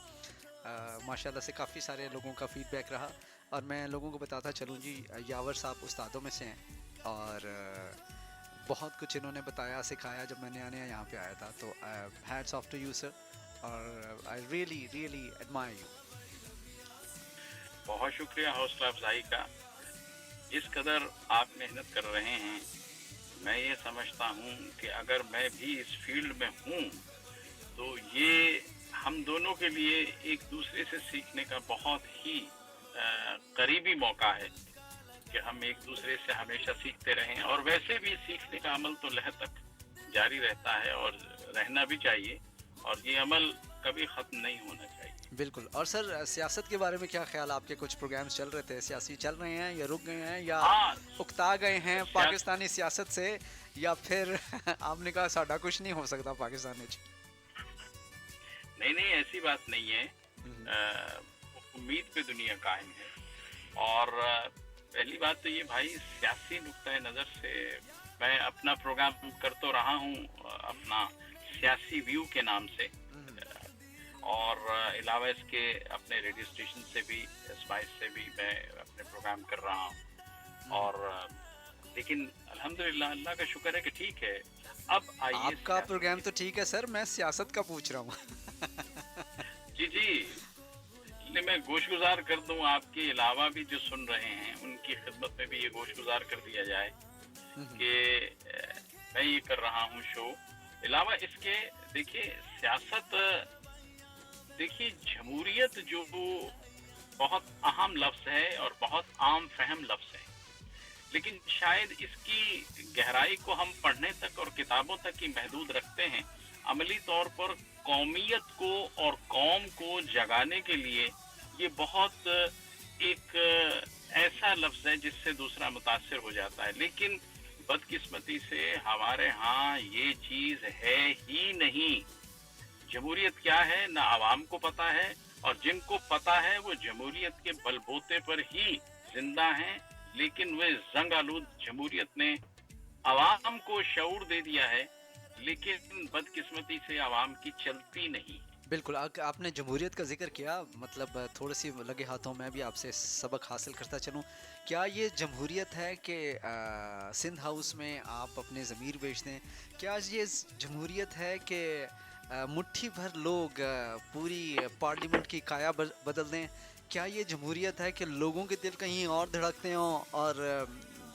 माशाल्लाह से काफ़ी सारे लोगों का फीडबैक रहा। और मैं लोगों को बताता चलूँ जी, यावर साहब उस्तादों में से हैं, और बहुत कुछ इन्होंने बताया सिखाया जब मैं नया नया यहाँ पे आया था। तो hats off to you sir, और I really really admire you. बहुत शुक्रिया हौसला अफजाई का। जिस कदर आप मेहनत कर रहे हैं, मैं ये समझता हूँ कि अगर मैं भी इस फील्ड में हूँ तो ये हम दोनों के लिए एक दूसरे से सीखने का बहुत ही करीबी मौका है कि हम एक दूसरे से हमेशा सीखते रहें, और वैसे भी सीखने का अमल तो लहर तक जारी रहता है और रहना भी चाहिए, और ये अमल कभी ख़त्म नहीं होना चाहिए। बिल्कुल। और सर, सियासत के बारे में क्या ख्याल? आपके कुछ प्रोग्राम्स चल रहे थे, सियासी चल रहे हैं या रुक गए हैं या हाँ, उकता गए हैं पाकिस्तानी सियासत से, या फिर आपने कहा साडा कुछ नहीं हो सकता पाकिस्तान में? नहीं, ऐसी बात नहीं है। उम्मीद पे दुनिया कायम है। और पहली बात तो ये भाई, सियासी नुक्ता नज़र से मैं अपना प्रोग्राम कर तो रहा हूँ अपना सियासी व्यू के नाम से, और अलावा इसके अपने रेडियो स्टेशन से भी फरमाइश से भी मैं अपने प्रोग्राम कर रहा हूँ। और लेकिन अल्हम्दुलिल्लाह अल्लाह का शुक्र है कि ठीक है। अब आइए आपका सियासत प्रोग्राम की। तो ठीक है सर, मैं सियासत का पूछ रहा हूँ। जी जी, इसलिए मैं गोशगुजार कर दूं, आपके अलावा भी जो सुन रहे हैं उनकी खिदमत में भी ये गोशगुजार कर दिया जाए कि मैं ये कर रहा हूँ शो। अलावा इसके देखिए सियासत, देखिए जमहूरियत जो बहुत अहम लफ्ज है और बहुत आम फहम लफ्ज है, लेकिन शायद इसकी गहराई को हम पढ़ने तक और किताबों तक ही महदूद रखते हैं। अमली तौर पर कौमियत को और कौम को जगाने के लिए ये बहुत एक ऐसा लफ्ज है जिससे दूसरा मुतासिर हो जाता है। लेकिन बदकिस्मती से हमारे यहाँ ये चीज है ही नहीं। जमहूरियत क्या है ना आवाम को पता है, और जिनको पता है वो जमहूरियत के बलबूते पर ही जिंदा हैं। लेकिन वे जंग आलूद जमहूरियत ने आवाम को शऊर दे दिया है, लेकिन बदकिस्मती से आवाम की चलती नहीं। बिल्कुल, आपने जमहूरियत का जिक्र किया, मतलब थोड़ी सी लगे हाथों मैं भी आपसे सबक हासिल करता चलूं। क्या ये जमहूरियत है कि सिंध हाउस में आप अपने ज़मीर बेच दें? क्या ये जमहूरियत है कि मुट्ठी भर लोग पूरी पार्लियामेंट की काया बदल दें? क्या ये जमहूरियत है कि लोगों के दिल कहीं और धड़कते हों और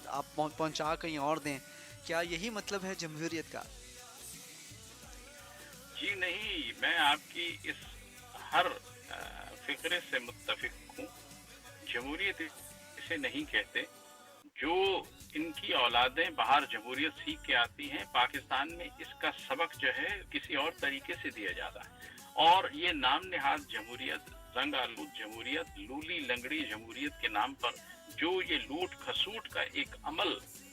आप पहुंचा कहीं और दें? क्या यही मतलब है जमहूरियत का? जी नहीं, मैं आपकी इस हर फिक्रे से मुत्तफिक हूँ। जमहूरियत इसे नहीं कहते। जो इनकी औलादें बाहर जमहूरियत सीख के आती हैं, पाकिस्तान में इसका सबक जो है किसी और तरीके से दिया जाता है। और ये नाम निहाद जमहूरियत, रंग आलूद जमहूरियत, लूली लंगड़ी जमहूरियत के नाम पर जो ये लूट खसूट का एक अमल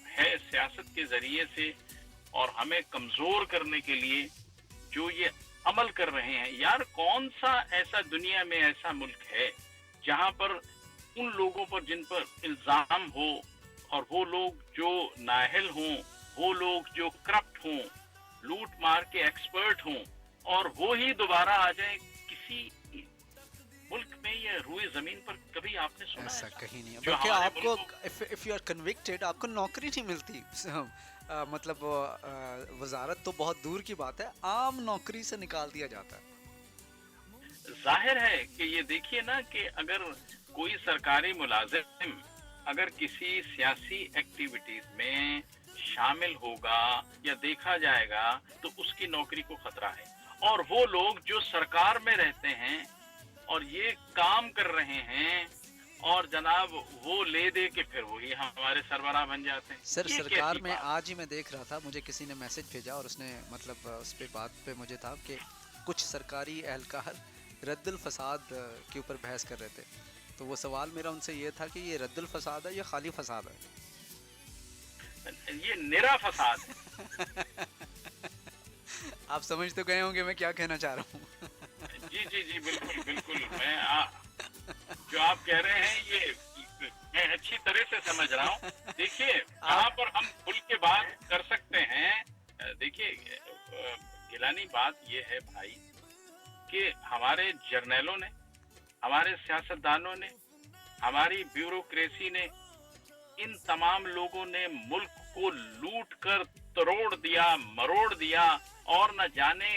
है सियासत के जरिए से और हमें कमजोर करने के लिए जो ये अमल कर रहे हैं, यार कौन सा ऐसा दुनिया में ऐसा मुल्क है जहां पर उन लोगों पर जिन पर इल्जाम हो और वो लोग जो नाअहल हों, वो लोग जो करप्ट हों, लूट मार के एक्सपर्ट हों, और वो ही दोबारा आ जाए किसी मुल्क में या रुए जमीन पर? कभी आपने सुना ऐसा है? कहीं नहीं है। जो बल्कि हमारे आपको मुल्कों- इफ यू आर कन्विक्टेड आपको नौकरी नहीं मिलती। मतलब वजारत तो बहुत दूर की बात है, आम नौकरी से निकाल दिया जाता है। जाहिर है कि ये देखिए ना कि अगर कोई सरकारी मुलाजिम अगर किसी सियासी एक्टिविटीज में शामिल होगा या देखा जाएगा तो उसकी नौकरी को खतरा है। और वो लोग जो सरकार में रहते हैं और ये काम कर रहे हैं और जनाब वो ले दे के फिर वही हमारे सरबराह बन जाते हैं। सर ये सरकार कैसी में बात? आज ही मैं देख रहा था, मुझे किसी ने मैसेज भेजा और उसने मतलब उस पे बात पे मुझे था कि कुछ सरकारी एहलकार रद्दुल फसाद के ऊपर बहस कर रहे थे। तो वो सवाल मेरा उनसे ये था कि ये रद्दुल फसाद है या खाली फसाद है? ये निरा फसाद है। आप समझ तो गए होंगे मैं क्या कहना चाह रहा हूँ। जी जी जी, बिल्कुल बिल्कुल। जो आप कह रहे हैं ये मैं अच्छी तरह से समझ रहा हूँ। देखिए यहाँ पर हम खुल के बात कर सकते हैं। देखिए गिलानी बात ये है भाई कि हमारे जर्नैलों ने, हमारे सियासतदानों ने, हमारी ब्यूरोक्रेसी ने, इन तमाम लोगों ने मुल्क को लूट कर तरोड़ दिया, मरोड़ दिया और न जाने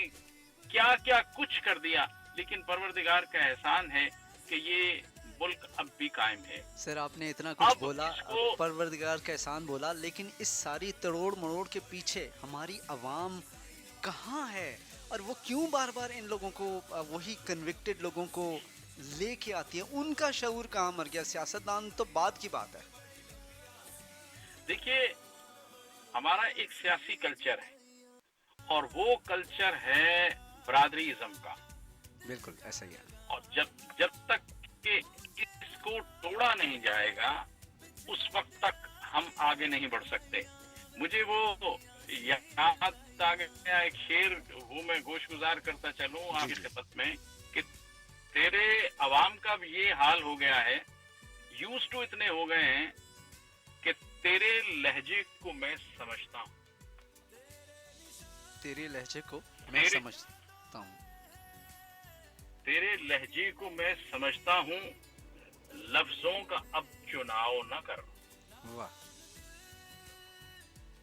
क्या क्या कुछ कर दिया। लेकिन परवरदिगार का एहसान है कि ये मुल्क अब भी कायम है। सर आपने इतना कुछ अब बोला, इसको- परवरदिगार का एहसान बोला, लेकिन इस सारी तड़ोड़ मरोड़ के पीछे हमारी आवाम कहाँ है? और वो क्यों बार बार इन लोगों को, वही कन्विक्टेड लोगों को लेके आती है? उनका शऊर कहाँ मर गया? सियासतदान तो बाद की बात है। देखिए हमारा एक सियासी कल्चर है और वो कल्चर है बरादरीज़म का। बिल्कुल ऐसा ही है। और जब तक कि इसको तोड़ा नहीं जाएगा उस वक्त तक हम आगे नहीं बढ़ सकते। मुझे वो याद आ गया एक शेर, वो मैं गोशगुजार करता चलूं आपकी खिदमत में कि तेरे अवाम का भी ये हाल हो गया है, यूज टू इतने हो गए हैं कि तेरे लहजे को मैं समझता हूँ। तेरे लहजे को मैं तेरे- समझता हूँ। तेरे लहजे को मैं समझता हूँ, लफ्जों का अब चुनाव न कर। वाह।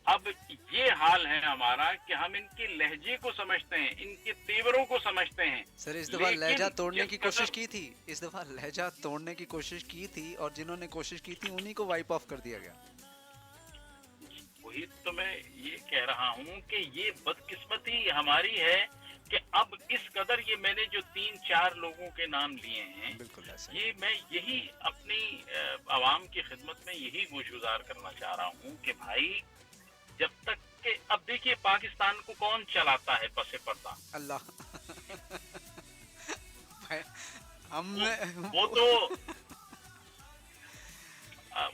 अब ये हाल है हमारा कि हम इनके लहजे को समझते हैं, इनके तेवरों को समझते हैं। सर इस दफा लेकिन लहजा तोड़ने जिस की कोशिश कदर- की थी, इस दफा लहजा तोड़ने की कोशिश की थी, और जिन्होंने कोशिश की थी उन्हीं को वाइप ऑफ कर दिया गया। वही तो मैं ये कह रहा हूँ कि ये बदकिस्मती हमारी है कि अब इस कदर, ये मैंने जो 3-4 लोगों के नाम लिए हैं, बिल्कुल ऐसा ही। ये मैं यही अपनी आवाम की खिदमत में यही गुजारिश करना चाह रहा हूँ कि भाई जब तक के, अब देखिए पाकिस्तान को कौन चलाता है पसे पर्दा? अल्लाह। भाई, हम वो तो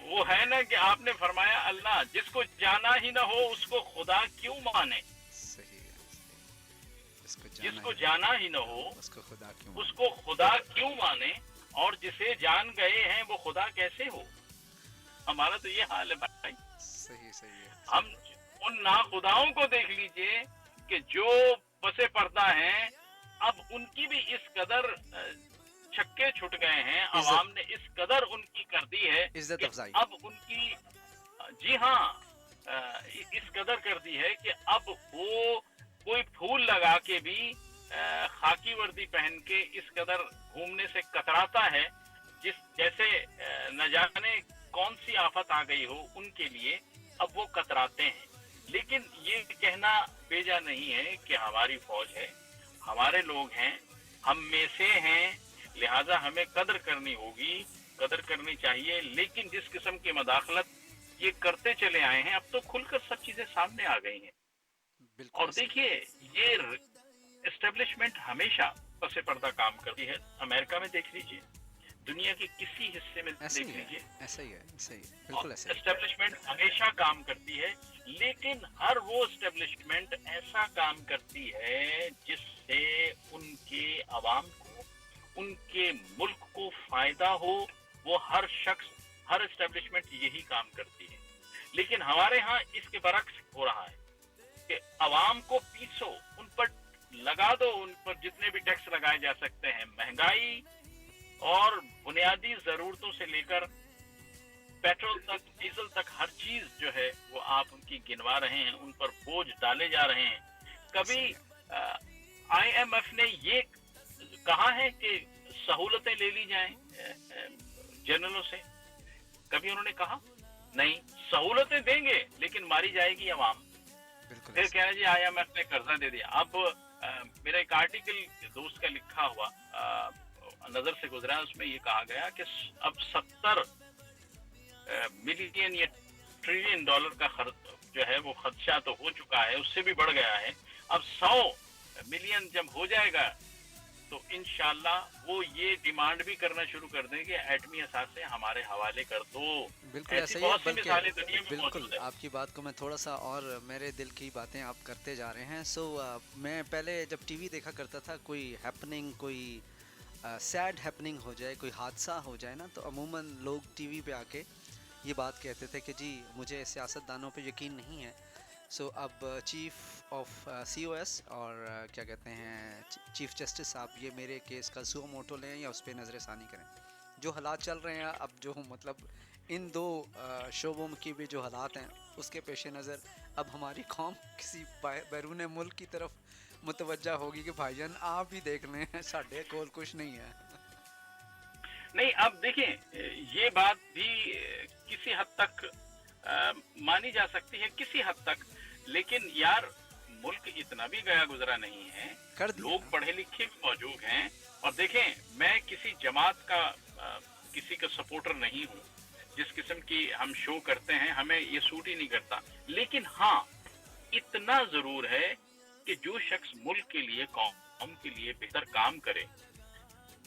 वो है ना कि आपने फरमाया अल्लाह जिसको जाना ही ना हो उसको खुदा क्यों माने। सही है, जिसको जाना ही ना हो उसको खुदा क्यों उसको खुदा क्यों माने, और जिसे जान गए हैं वो खुदा कैसे हो। हमारा तो ये हाल है भाई। सही सही है। हम उन नाखुदाओं को देख लीजिए कि जो पसे पर्दा हैं, अब उनकी भी इस कदर छक्के छुट गए हैं, आवाम ने इस कदर उनकी कर दी है इज्जत कि अफजाई। अब उनकी, जी हाँ, इस कदर कर दी है कि अब वो कोई फूल लगा के भी खाकी वर्दी पहन के इस कदर घूमने से कतराता है, जैसे न जाने कौन सी आफत आ गई हो उनके लिए, अब वो कतराते हैं। लेकिन ये कहना बेजा नहीं है कि हमारी फौज है, हमारे लोग हैं, हम में से हैं, लिहाजा हमें कदर करनी होगी, कदर करनी चाहिए। लेकिन जिस किस्म की मदाखलत ये करते चले आए हैं, अब तो खुलकर सब चीजें सामने आ गई हैं। बिल्कुल और देखिए ये एस्टेब्लिशमेंट हमेशा पसे पर्दा काम करती है। अमेरिका में देख लीजिए, दुनिया के किसी हिस्से में ऐसे देख ही है, लीजिए, ऐसा ही है, ऐसा ही है, बिल्कुल ऐसा ही है। एस्टेब्लिशमेंट हमेशा काम करती है। लेकिन हर वो एस्टेब्लिशमेंट ऐसा काम करती है जिससे उनके अवाम को, उनके मुल्क को फायदा हो। वो हर शख्स, हर एस्टेब्लिशमेंट यही काम करती है। लेकिन हमारे यहाँ इसके बरक्स हो रहा है कि अवाम को पीसो, उन पर लगा दो, उन पर जितने भी टैक्स लगाए जा सकते हैं, महंगाई और बुनियादी जरूरतों से लेकर पेट्रोल तक, डीजल तक, हर चीज जो है वो आप उनकी गिनवा रहे हैं, उन पर बोझ डाले जा रहे हैं। कभी IMF ने ये कहा है कि सहूलतें ले ली जाएं जनरलों से, कभी उन्होंने कहा नहीं। सहूलतें देंगे लेकिन मारी जाएगी अवाम। बिल्कुल फिर ऐसा कह रहे जी IMF ने कर्जा दे दिया। अब मेरा एक आर्टिकल दोस्त का लिखा हुआ नजर से गुजरा, उसमें ये कहा गया कि अब 70 मिलियन या ट्रिलियन डॉलर का खर्च जो है वो खर्चा तो हो चुका है, उससे भी बढ़ गया है। अब 100 मिलियन जब हो जाएगा तो इंशाल्लाह वो ये डिमांड भी करना शुरू कर देंगे, एटमी असासे हमारे हवाले कर दो। बिल्कुल ऐसी ऐसा ही है। बहुत सी मिसालें दुनिया में बिल्कुल मौजूद है। आपकी बात को मैं थोड़ा सा, और मेरे दिल की बातें आप करते जा रहे हैं। मैं पहले जब टीवी देखा करता था, कोई हैपनिंग, कोई सैड हैपनिंग हो जाए, कोई हादसा हो जाए ना, तो अमूमन लोग टीवी पे आके ये बात कहते थे कि जी मुझे सियासतदानों पे यकीन नहीं है। अब चीफ ऑफ COS और क्या कहते हैं चीफ जस्टिस साहब ये मेरे केस का सुओ मोटो लें या उस पर नज़रसानी करें। जो हालात चल रहे हैं अब, जो मतलब इन दो शोबों की भी जो हालात हैं उसके पेश नज़र, अब हमारी कौम किसी बैरून मुल्क की तरफ मुतवज्जा होगी कि भाईजान आप ही देख लें, साढ़े कोल कुछ नहीं है। नहीं, अब देखिए ये बात भी किसी हद तक मानी जा सकती है, किसी हद तक। लेकिन यार मुल्क इतना भी गया गुजरा नहीं है, कर दिया। लोग पढ़े लिखे भी मौजूद हैं। और देखें, मैं किसी जमात का किसी का सपोर्टर नहीं हूँ। जिस किस्म की हम शो करते हैं हमें ये सूट ही नहीं करता। लेकिन हाँ, इतना जरूर है कि जो शख्स मुल्क के लिए, कौम के लिए बेहतर काम करे,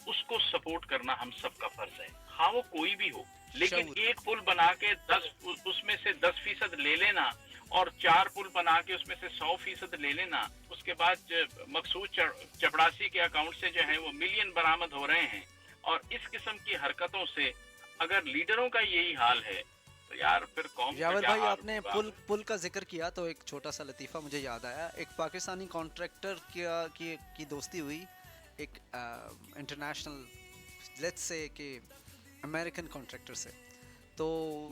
उसको सपोर्ट करना हम सबका फर्ज है, हाँ वो कोई भी हो। लेकिन एक पुल बना के 10 उसमें से 10% ले लेना, और 4 पुल बना के उसमें से 100% ले लेना, उसके बाद मकसूद चपड़ासी के अकाउंट से जो है वो मिलियन बरामद हो रहे हैं। और इस किस्म की हरकतों से अगर लीडरों का यही हाल है तो यार फिर कौम का यावर क्या भाई, हाल आपने होगा? पुल का जिक्र किया तो एक छोटा सा लतीफ़ा मुझे याद आया। एक पाकिस्तानी कॉन्ट्रैक्टर की दोस्ती हुई एक इंटरनेशनल, लेट्स से कि अमेरिकन कॉन्ट्रैक्टर से। तो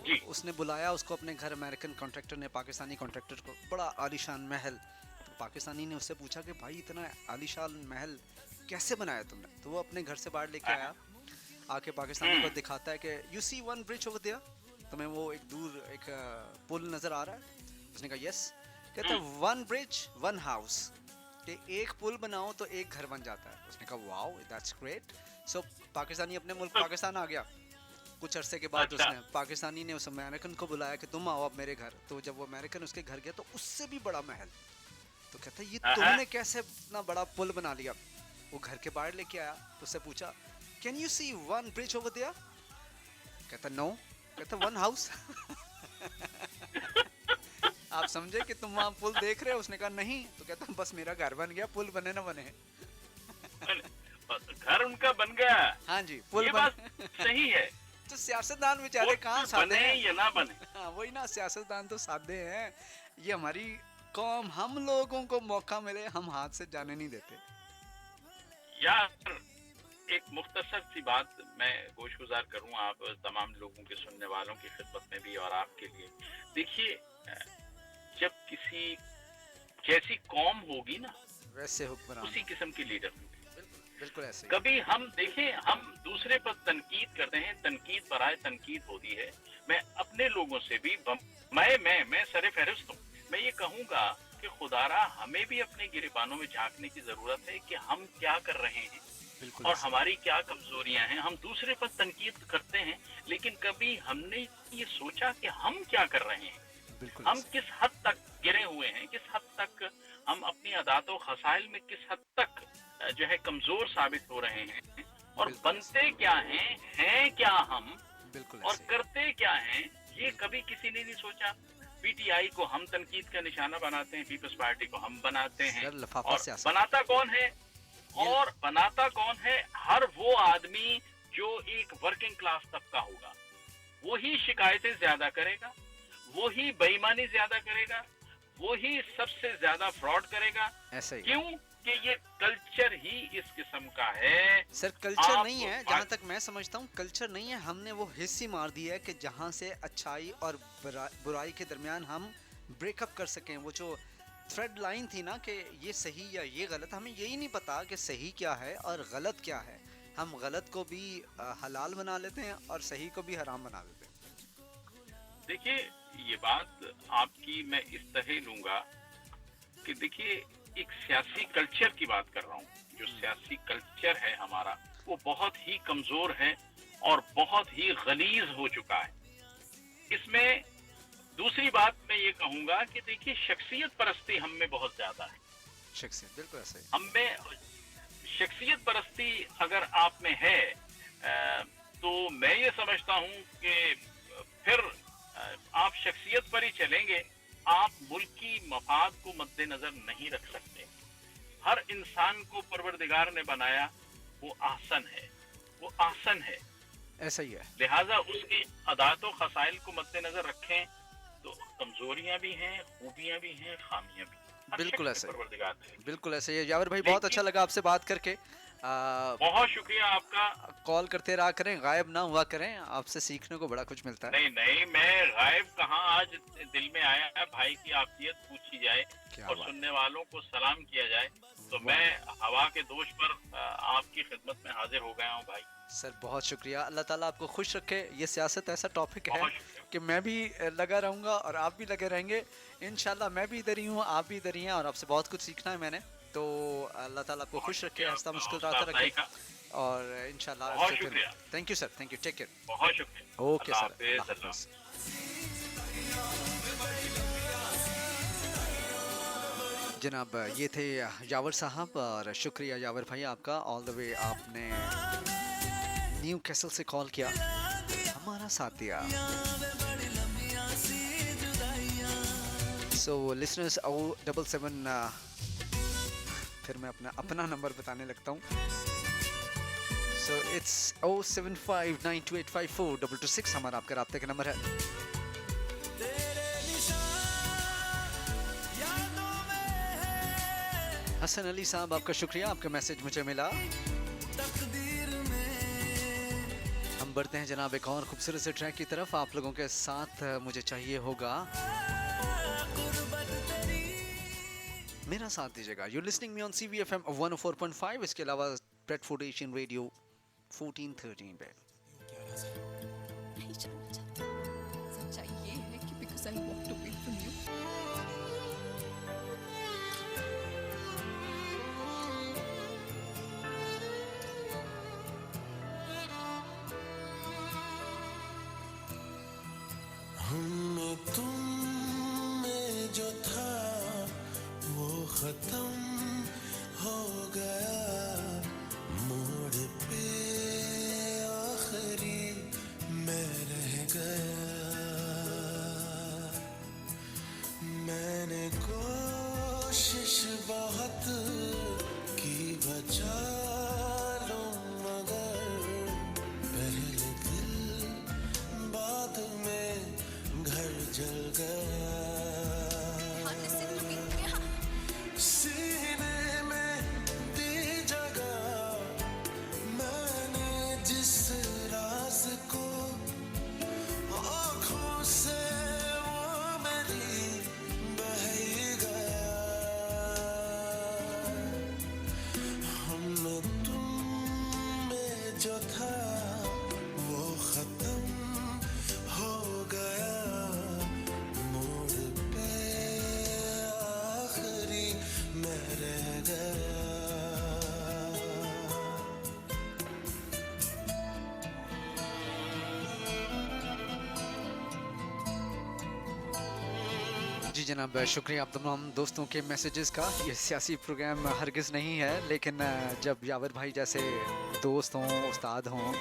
जी। उसने बुलाया उसको अपने घर, अमेरिकन कॉन्ट्रैक्टर ने पाकिस्तानी कॉन्ट्रैक्टर को, बड़ा आलीशान महल। तो पाकिस्तानी ने उससे पूछा कि भाई इतना आलीशान महल कैसे बनाया तुमने? तो वो अपने घर से बाहर लेके आया, आके पाकिस्तानी को दिखाता है कि you see one bridge over there, तुम्हें वो एक दूर एक पुल नज़र आ रहा है? उसने कहा यस। कहता है वन ब्रिज वन हाउस, कि एक पुल बनाओ तो एक घर बन जाता है। उसने कहा वाओ दैट्स ग्रेट। सो पाकिस्तानी अपने मुल्क पाकिस्तान आ गया। कुछ अरसे के बाद अच्छा। उसने पाकिस्तानी ने उस अमेरिकन को बुलाया कि तुम आओ अब मेरे घर। तो जब वो अमेरिकन उसके घर गया तो उससे भी बड़ा महल। तो कहता है ये तुमने कैसे इतना बड़ा पुल बना लिया? वो घर के बाहर लेके आया तो उससे पूछा can you see one bridge over there? कहता नो। कहता वन हाउस। आप समझे कि तुम वहाँ पुल देख रहे हो? उसने कहा नहीं। तो कहता बस मेरा घर बन गया, पुल बने ना बने। घर उनका बन गया। हाँ जी, पुल ये बन। बात सही है। तो सियासतदान बेचारे वो कहाँ बने साधे हैं? या ना बने। हाँ वही ना, सियासतदान तो साधे हैं। ये हमारी कौम, हम लोगों को मौका मिले हम हाथ से जाने नहीं देते। यार एक मुख्तसर सी बात मैं गोशगुजार करूं आप तमाम लोगों के, सुनने वालों की खिदमत में भी और आपके लिए। देखिए जब किसी जैसी कौम होगी ना वैसे हुक्मरान, उसी किस्म के लीडर होंगे। बिल्कुल ऐसे ही। कभी हम देखें, हम दूसरे पर तनकीद करते हैं, तनकीद पर आए तनकीद होती है। मैं अपने लोगों से भी मैं सरे फहरिस्त हूँ। मैं ये कहूँगा कि खुदारा हमें भी अपने गिरेबानों में झांकने की जरूरत है कि हम क्या कर रहे हैं बिल्कुल और ऐसे। हमारी क्या कमजोरियां हैं। हम दूसरे पर तनकीद करते हैं, लेकिन कभी हमने ये सोचा कि हम क्या कर रहे हैं, बिल्कुल हम ऐसे। किस हद तक गिरे हुए हैं, किस हद तक हम अपनी अदातो खसाइल में किस हद तक जो है कमजोर साबित हो रहे हैं, और बिल्कुल बनते क्या हैं क्या हम, बिल्कुल और ऐसे ही। करते क्या हैं, ये कभी किसी ने नहीं सोचा। पीटीआई को हम तनकीद का निशाना बनाते हैं, पीपल्स पार्टी को हम बनाते हैं, सर, लफाफा और सियासत। बनाता कौन है? और बनाता कौन है? हर वो आदमी जो एक वर्किंग क्लास तबका होगा, वही शिकायतें ज्यादा करेगा, वही बेईमानी ज्यादा करेगा, वही सबसे ज्यादा फ्रॉड करेगा। ऐसे ही क्यों? कि ये कल्चर ही इस किस्म का है। सर, कल्चर आप- नहीं है, जहाँ तक मैं समझता हूँ कल्चर नहीं है। हमने वो हिस्सी मार दी है कि जहाँ से अच्छाई और बुराई के दरमियान हम ब्रेकअप कर सकें। वो जो थ्रेड लाइन थी ना कि ये सही या ये गलत, हमें यही नहीं पता कि सही क्या है और गलत क्या है। हम गलत को भी हलाल बना लेते हैं और सही को भी हराम बना देते हैं। देखिए ये बात आपकी मैं इस तरह लूंगा कि देखिए एक सियासी कल्चर की बात कर रहा हूँ। जो सियासी कल्चर है हमारा, वो बहुत ही कमजोर है और बहुत ही गलीज हो चुका है। इसमें दूसरी बात मैं ये कहूंगा कि देखिए शख्सियत परस्ती हम में बहुत ज्यादा है। शख्सियत बिल्कुल ऐसे ही। हम में शख्सियत परस्ती अगर आप में है तो मैं ये समझता हूँ कि फिर आप शख्सियत पर ही चलेंगे, आप मुल्क की मफाद को मद्देनजर नहीं रख सकते। हर इंसान को परवरदिगार ने बनाया, वो आसन है, वो आसन है, ऐसा ही है। लिहाजा उसकी अदातो खसाइल को मद्देनजर रखें तो कमजोरियां भी हैं, खूबियां भी हैं, खामियां भी हैं। हर बिल्कुल शख्स ऐसे में ही। परवरदिगार ने। बिल्कुल ऐसे ही है। यावर भाई, बहुत अच्छा लगा आपसे बात करके। बहुत शुक्रिया आपका। कॉल करते रहा करें, गायब ना हुआ करें, आपसे सीखने को बड़ा कुछ मिलता है। नहीं नहीं, मैं गायब कहाँ, आज दिल में आया है भाई की आफियत पूछी जाए क्या और बात। सुनने वालों को सलाम किया जाए, तो मैं हवा के दोष पर आपकी खिदमत में हाजिर हो गया हूँ भाई। सर बहुत शुक्रिया, अल्लाह ताला आपको खुश रखे। ये सियासत ऐसा टॉपिक है बहुत शुक्रिया। कि मैं भी लगा रहूँगा और आप भी लगे रहेंगे इंशाल्लाह। मैं भी इधर ही हूँ, आप भी इधर ही हैं, और आपसे बहुत कुछ सीखना है मैंने। तो अल्लाह ताला आपको खुश रखे, हंसता मुस्कुराता अफसाई रखे, का और इंशाल्लाह। बहुत शुक्रिया। Thank you sir, thank you, take care. बहुत शुक्रिया। ओके अल्लाह सर, हाफिज़, अल्लाह अल्लाह हाफिज़। जनाब ये थे यावर साहब, और शुक्रिया यावर भाई आपका, ऑल द वे आपने न्यू कैसल से कॉल किया, हमारा साथ दिया। सो लिसनर्स, 077 फिर मैं अपना नंबर बताने लगता हूँ। सो इट्स 07592854226 हमारा आपका राब्ते का नंबर है। हसन अली साहब, आपका शुक्रिया, आपका मैसेज मुझे मिला। हम बढ़ते हैं जनाब एक और खूबसूरत से ट्रैक की तरफ। आप लोगों के साथ मुझे चाहिए होगा, मेरा साथ दीजिएगा। You listening me on CVFM 104.5, इसके अलावा ब्रेडफोर्ड एशियन रेडियो 1413 पे। नहीं जानना चाहती। सच्चाई ये है कि because I walked away from you, हम तुम में जो था वो खत्म हो गया, मोड़ पे आखिरी मैं रह गया। मैंने कोशिश बहुत की बचा लूं मगर पहले दिल बाद में घर जल गया। सीने में दी जगह मैंने जिस राज को, आँखों से वो मेरी बह ही गया। हम तुम में जो था वो खत्म हो गया, मोड़ पे आखिरी मैं रह गया। जी जनाब, शुक्रिया आप तमाम दोस्तों के मैसेजेस का। ये सियासी प्रोग्राम हरगिज़ नहीं है, लेकिन जब यावर भाई जैसे दोस्त हों, उस्ताद हों,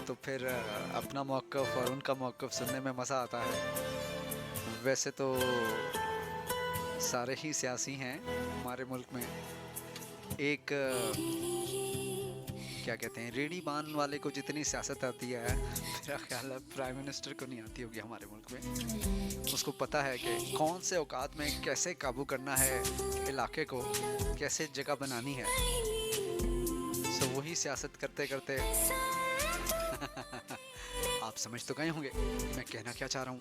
तो फिर अपना मौक़िफ़ और उनका मौक़िफ़ सुनने में मज़ा आता है। वैसे तो सारे ही सियासी हैं हमारे मुल्क में। एक क्या कहते हैं, रेडी बान वाले को जितनी सियासत आती है, मेरा ख्याल है प्राइम मिनिस्टर को नहीं आती होगी हमारे मुल्क में। उसको पता है कि कौन से औकात में कैसे काबू करना है इलाके को, कैसे जगह बनानी है। सो वही सियासत करते करते आप समझ तो गए होंगे मैं कहना क्या चाह रहा हूँ।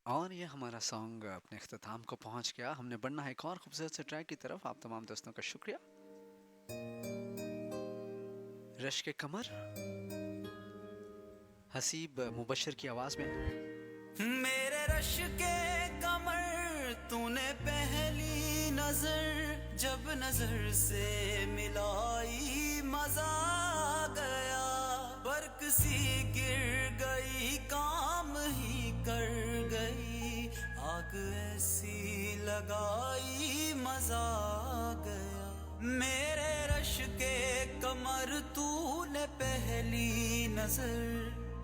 और ये हमारा सॉन्ग अपने इख्तिताम को पहुंच गया। हमने बढ़ना है एक और खूबसूरत से ट्रैक की तरफ। आप तमाम दोस्तों का शुक्रिया। रश के कमर, हसीब मुबशर की आवाज में। मेरे रश के कमर तूने पहली नजर जब नजर से मिलाई, मजा आ गया। बर्क सी गिर गई, काम ही कर गई, आग ऐसी लगाई, मजा आ गया। मेरे रश के कमर तूने पहली नजर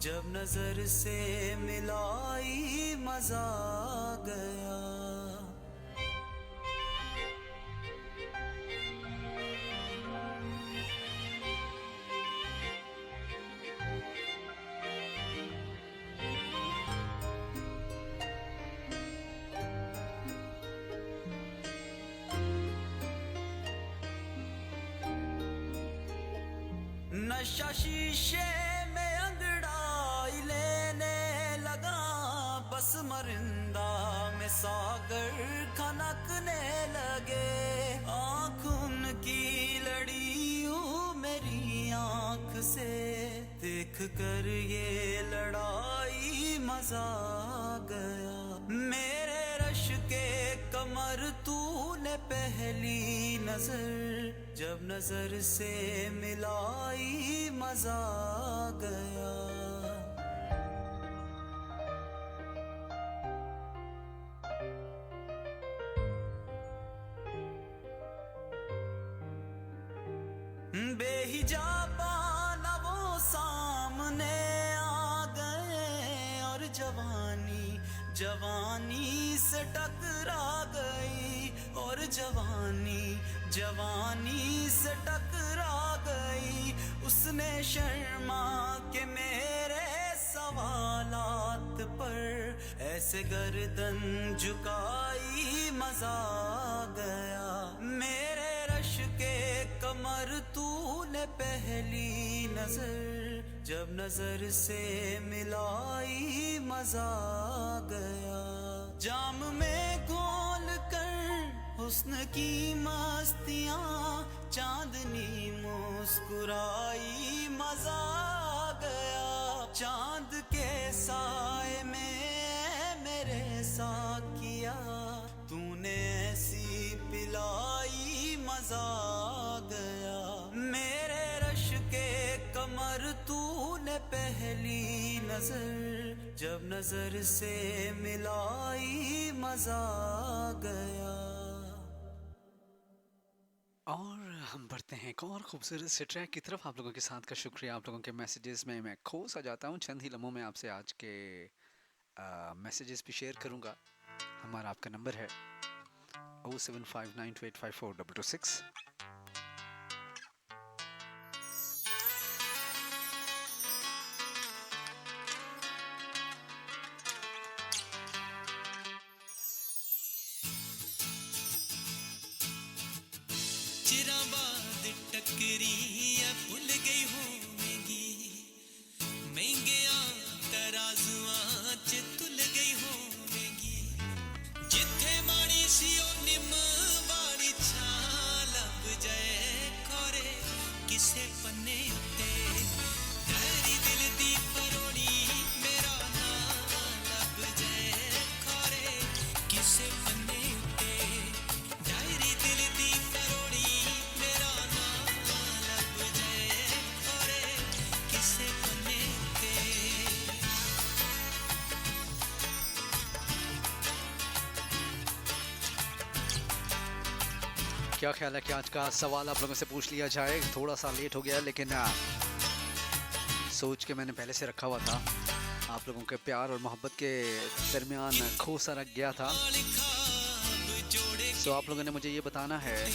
जब नजर से मिलाई, मजा आ गया। नशा शीशे में अंगड़ाई लेने लगा, बस मरिंदा में सागर खनकने लगे। आँख उनकी लड़ी यूं मेरी आँख से, देख कर ये लड़ाई मजा आ गया। मेरे रश के कमर तूने पहली नजर जब नजर से मिलाई, मजा आ गया। बेहिजाबा ना वो सामने आ गए, और जवानी जवानी से टकरा गई। और जवानी जवानी से टकरा गई, उसने शर्मा के मेरे सवालात पर ऐसे गर्दन झुकाई, मजा आ गया मेरे रश के कमर तूने पहली नजर जब नजर से मिलाई, मजा आ गया जाम में घोल कर हुस्न की मस्तियाँ, चांदनी मुस्कुराई, मजा आ गया चांद के साए में मेरे साकिया, तूने ऐसी पिलाई, मजा आ गया मेरे रश के कमर तूने पहली नजर जब नजर से मिलाई, मजा आ गया। और हम बढ़ते हैं एक और खूबसूरत से ट्रैक की तरफ। आप लोगों के साथ का शुक्रिया, आप लोगों के मैसेजेस में मैं खो सा जाता हूँ। चंद ही लम्हों में आपसे आज के मैसेजेस भी शेयर करूँगा। हमारा आपका नंबर है 07592854226। चिरा बाद टकरी है भुल गई होवेगी, महंगिया तराजुआं च तुल गई होवेगी, जिथे माड़ी सी ओ निम वाली छां लब जाए खोरे किसे पन्ने उत्ते, तेरी दिल दी परोड़ी मेरा नाम लब जाए खोरे किसे पन्ने उत्ते, डायरी दिल दी परोड़ी मेरा नाम लब जाए खोरे किसे पन्ने उत्ते। क्या ख्याल है कि आज का सवाल आप लोगों से पूछ लिया जाए? थोड़ा सा लेट हो गया लेकिन सोच के मैंने पहले से रखा हुआ था। आप लोगों के प्यार और मोहब्बत के दरमियान खो सा रख गया था। सो आप लोगों ने मुझे ये बताना है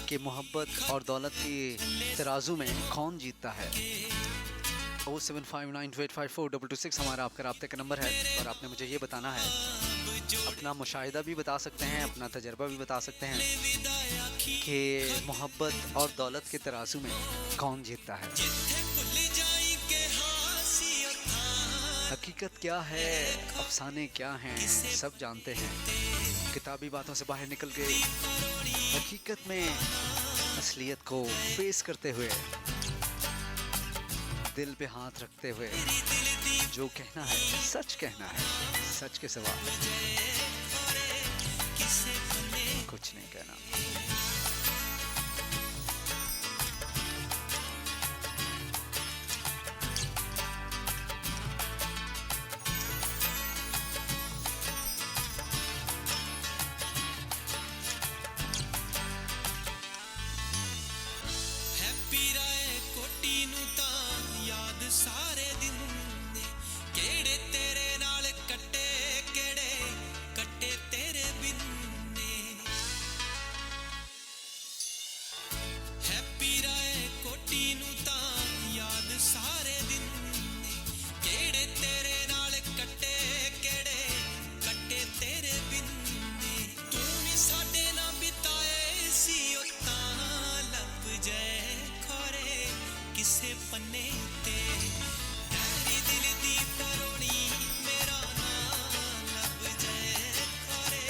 कि मोहब्बत और दौलत की तराजू में कौन जीतता है। 07592854226 हमारा आपका राब्ते का नंबर है। और आपने मुझे ये बताना है, अपना मुशाहिदा भी बता सकते हैं, अपना तजर्बा भी बता सकते हैं कि मोहब्बत और दौलत के तराजू में कौन जीतता है। हकीकत क्या है, अफसाने क्या हैं, सब जानते हैं। किताबी बातों से बाहर निकल के हकीकत में असलियत को फेस करते हुए, दिल पे हाथ रखते हुए जो कहना है सच कहना है, सच के सिवा कुछ नहीं कहना। हैप्पी राय कोटी नू तां याद सारे दिन ने, केड़े तेरे नाल कट्टे केड़े कट्टे तेरे बिन ने। हैप्पी राय कोटी नू तां याद सारे दिन ने, केड़े तेरे नाल कट्टे केड़े कट्टे तेरे बिन ने। तू भी साडे ना बिताए सी ओ तां लब जाए खोरे किसे पन्ने ते, डायरी दिल दी परोड़ी मेरा नाम लब जाए खोरे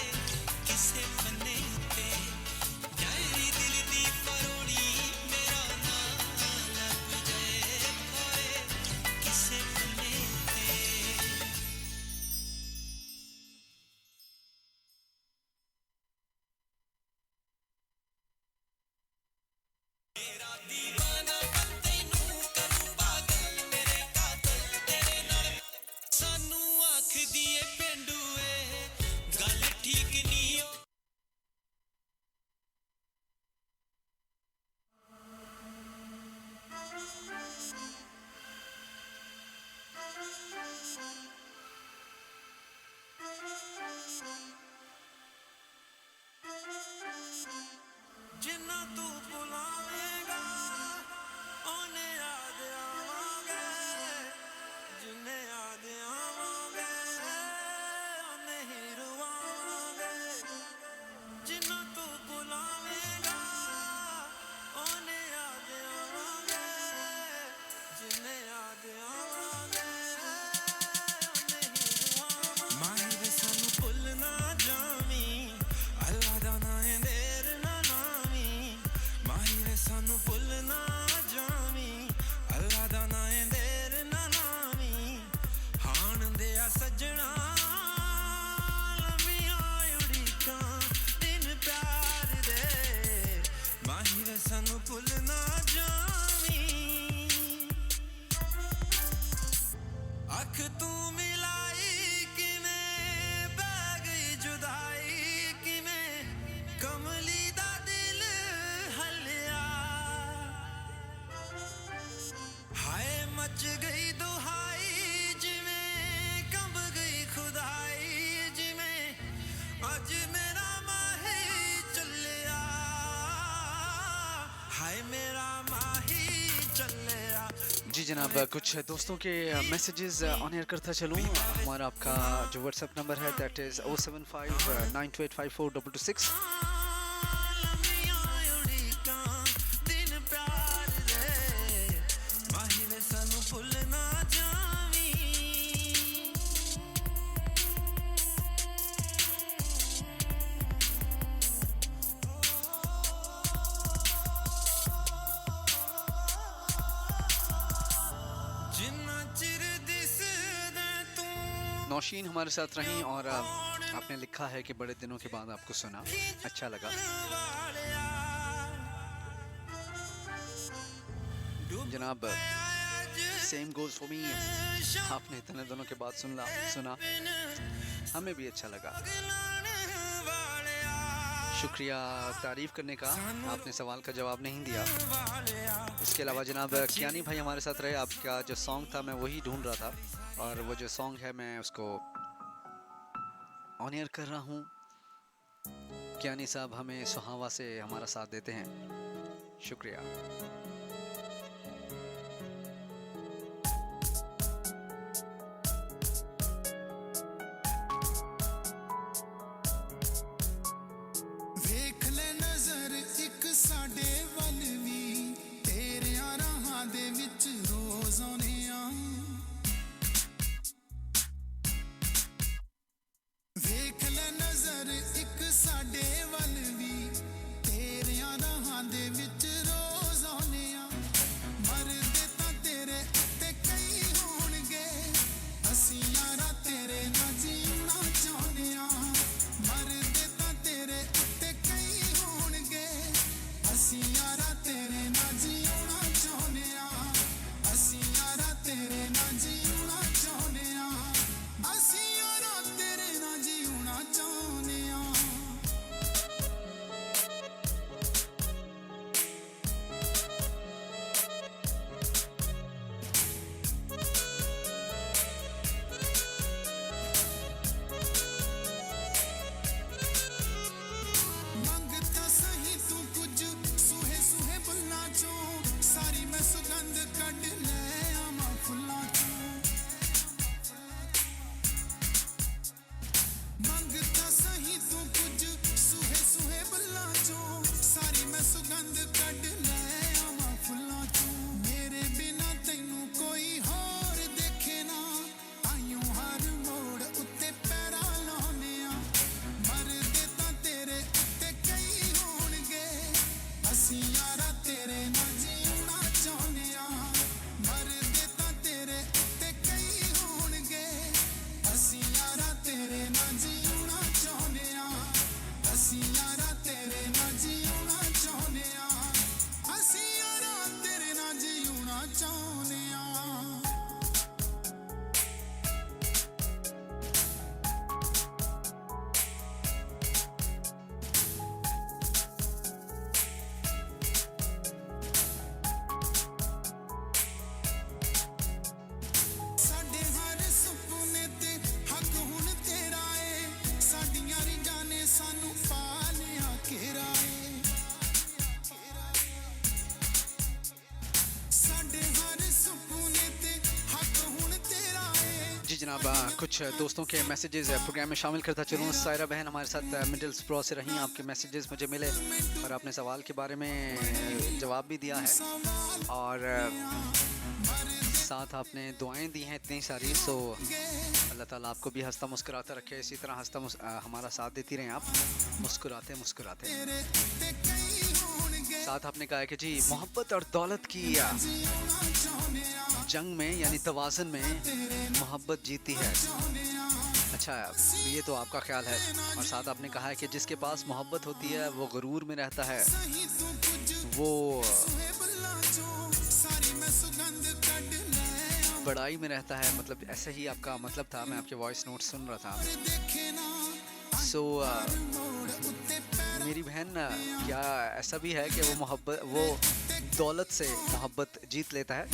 किसे पन्ने ते, डायरी दिल दी परोड़ी मेरा नाम लब जाए खोरे किसे पन्ने ते। मेरा दीवाना तैनू करूं पागल, मेरे कातल तेरे नाल सानू आख दिए पेंडूए गल ठीक नी ओ। जिन्ना तू बुलावेगा ओने याद आवांगे जिन्ने याद आवांगे ओने ही रुवांगे जिन्ना तू बुलावेगा ओने याद आवांगे जिन्ने याद आवांगे ओने ही रुवांगे माहिर सानू भुल ना जावी अल्लाह दा नाम है देर ना नावी माहिर सानू भुल ना जावी अल्लाह दा नाम है देर ना नावी हान दिया सजना लम्मियां उड़ीकां दिन प्यार दे माहिर सानू भुल ना जावी अख तू मिलाई किवें बह गई जुदाई किवें कमली दा दिल हलिया हाय मच गई दुहाई जिवें कंब गई खुदाई जिवें अज मेरा माही चलिया हाय मेरा माही चलिया जी जनाब, कुछ दोस्तों के मैसेजेस ऑन एयर करता चलूँ। हमारा आपका जो व्हाट्सएप नंबर है दैट इज़ 07592854226। लम्मियां उड़ीकां दिन प्यार दे माहिर सानू भुल ना जावी जिन्ना चिर दिसदा तू नौशीन हमारे साथ रहीं और आपने लिखा है कि बड़े दिनों के बाद आपको सुना, अच्छा लगा। वालिया जनाब, सेम गोज़ फॉर मी। आपने इतने दिनों के बाद सुना, हमें भी अच्छा लगा। शुक्रिया तारीफ करने का, आपने सवाल का जवाब नहीं दिया। इसके अलावा जनाब कियानी भाई हमारे साथ रहे। आपका जो सॉन्ग था मैं वही ढूंढ रहा था और वो जो सॉन्ग है मैं उसको ऑन एयर कर रहा हूँ। कियानी साहब हमें सुहावा से हमारा साथ देते हैं, शुक्रिया। ਵੇਖ ਲੈ ਨਜ਼ਰ ਇੱਕ ਸਾਡੇ ਵੱਲ ਵੀ ਤੇਰਿਆਂ ਰਾਹਾਂ ਦੇ ਵਿੱਚ ਰੋਜ਼ ਆਉਂਦੇ ਆ ਵੇਖ ਲੈ ਨਜ਼ਰ ਇੱਕ ਸਾਡੇ ਵੱਲ ਵੀ ਤੇਰਿਆਂ ਰਾਹਾਂ ਦੇ ਵਿੱਚ ਰੋਜ਼ ਆਉਂਦੇ ਆ जी जनाब, कुछ दोस्तों के मैसेजेस प्रोग्राम में शामिल करता चलूँ। सायरा बहन हमारे साथ मिडिल्स प्रो से रही, आपके मैसेजेस मुझे मिले और आपने सवाल के बारे में जवाब भी दिया है और साथ आपने दुआएं दी हैं इतनी सारी। सो अल्लाह ताला आपको भी हंसता मुस्कुराता रखे, इसी तरह हमारा साथ देती रहें आप, मुस्कुराते मुस्कुराते। साथ आपने कहा है कि जी मोहब्बत और दौलत की जंग में यानी तवाज़ुन में मोहब्बत जीती है। अच्छा, ये तो आपका ख्याल है। और साथ आपने कहा है कि जिसके पास मोहब्बत होती है वो गुरूर में रहता है, वो बड़ाई में रहता है। मतलब ऐसे ही आपका मतलब था, मैं आपके वॉइस नोट सुन रहा था। सो मेरी बहन, क्या ऐसा भी है कि वो दौलत से मोहब्बत जीत लेता है?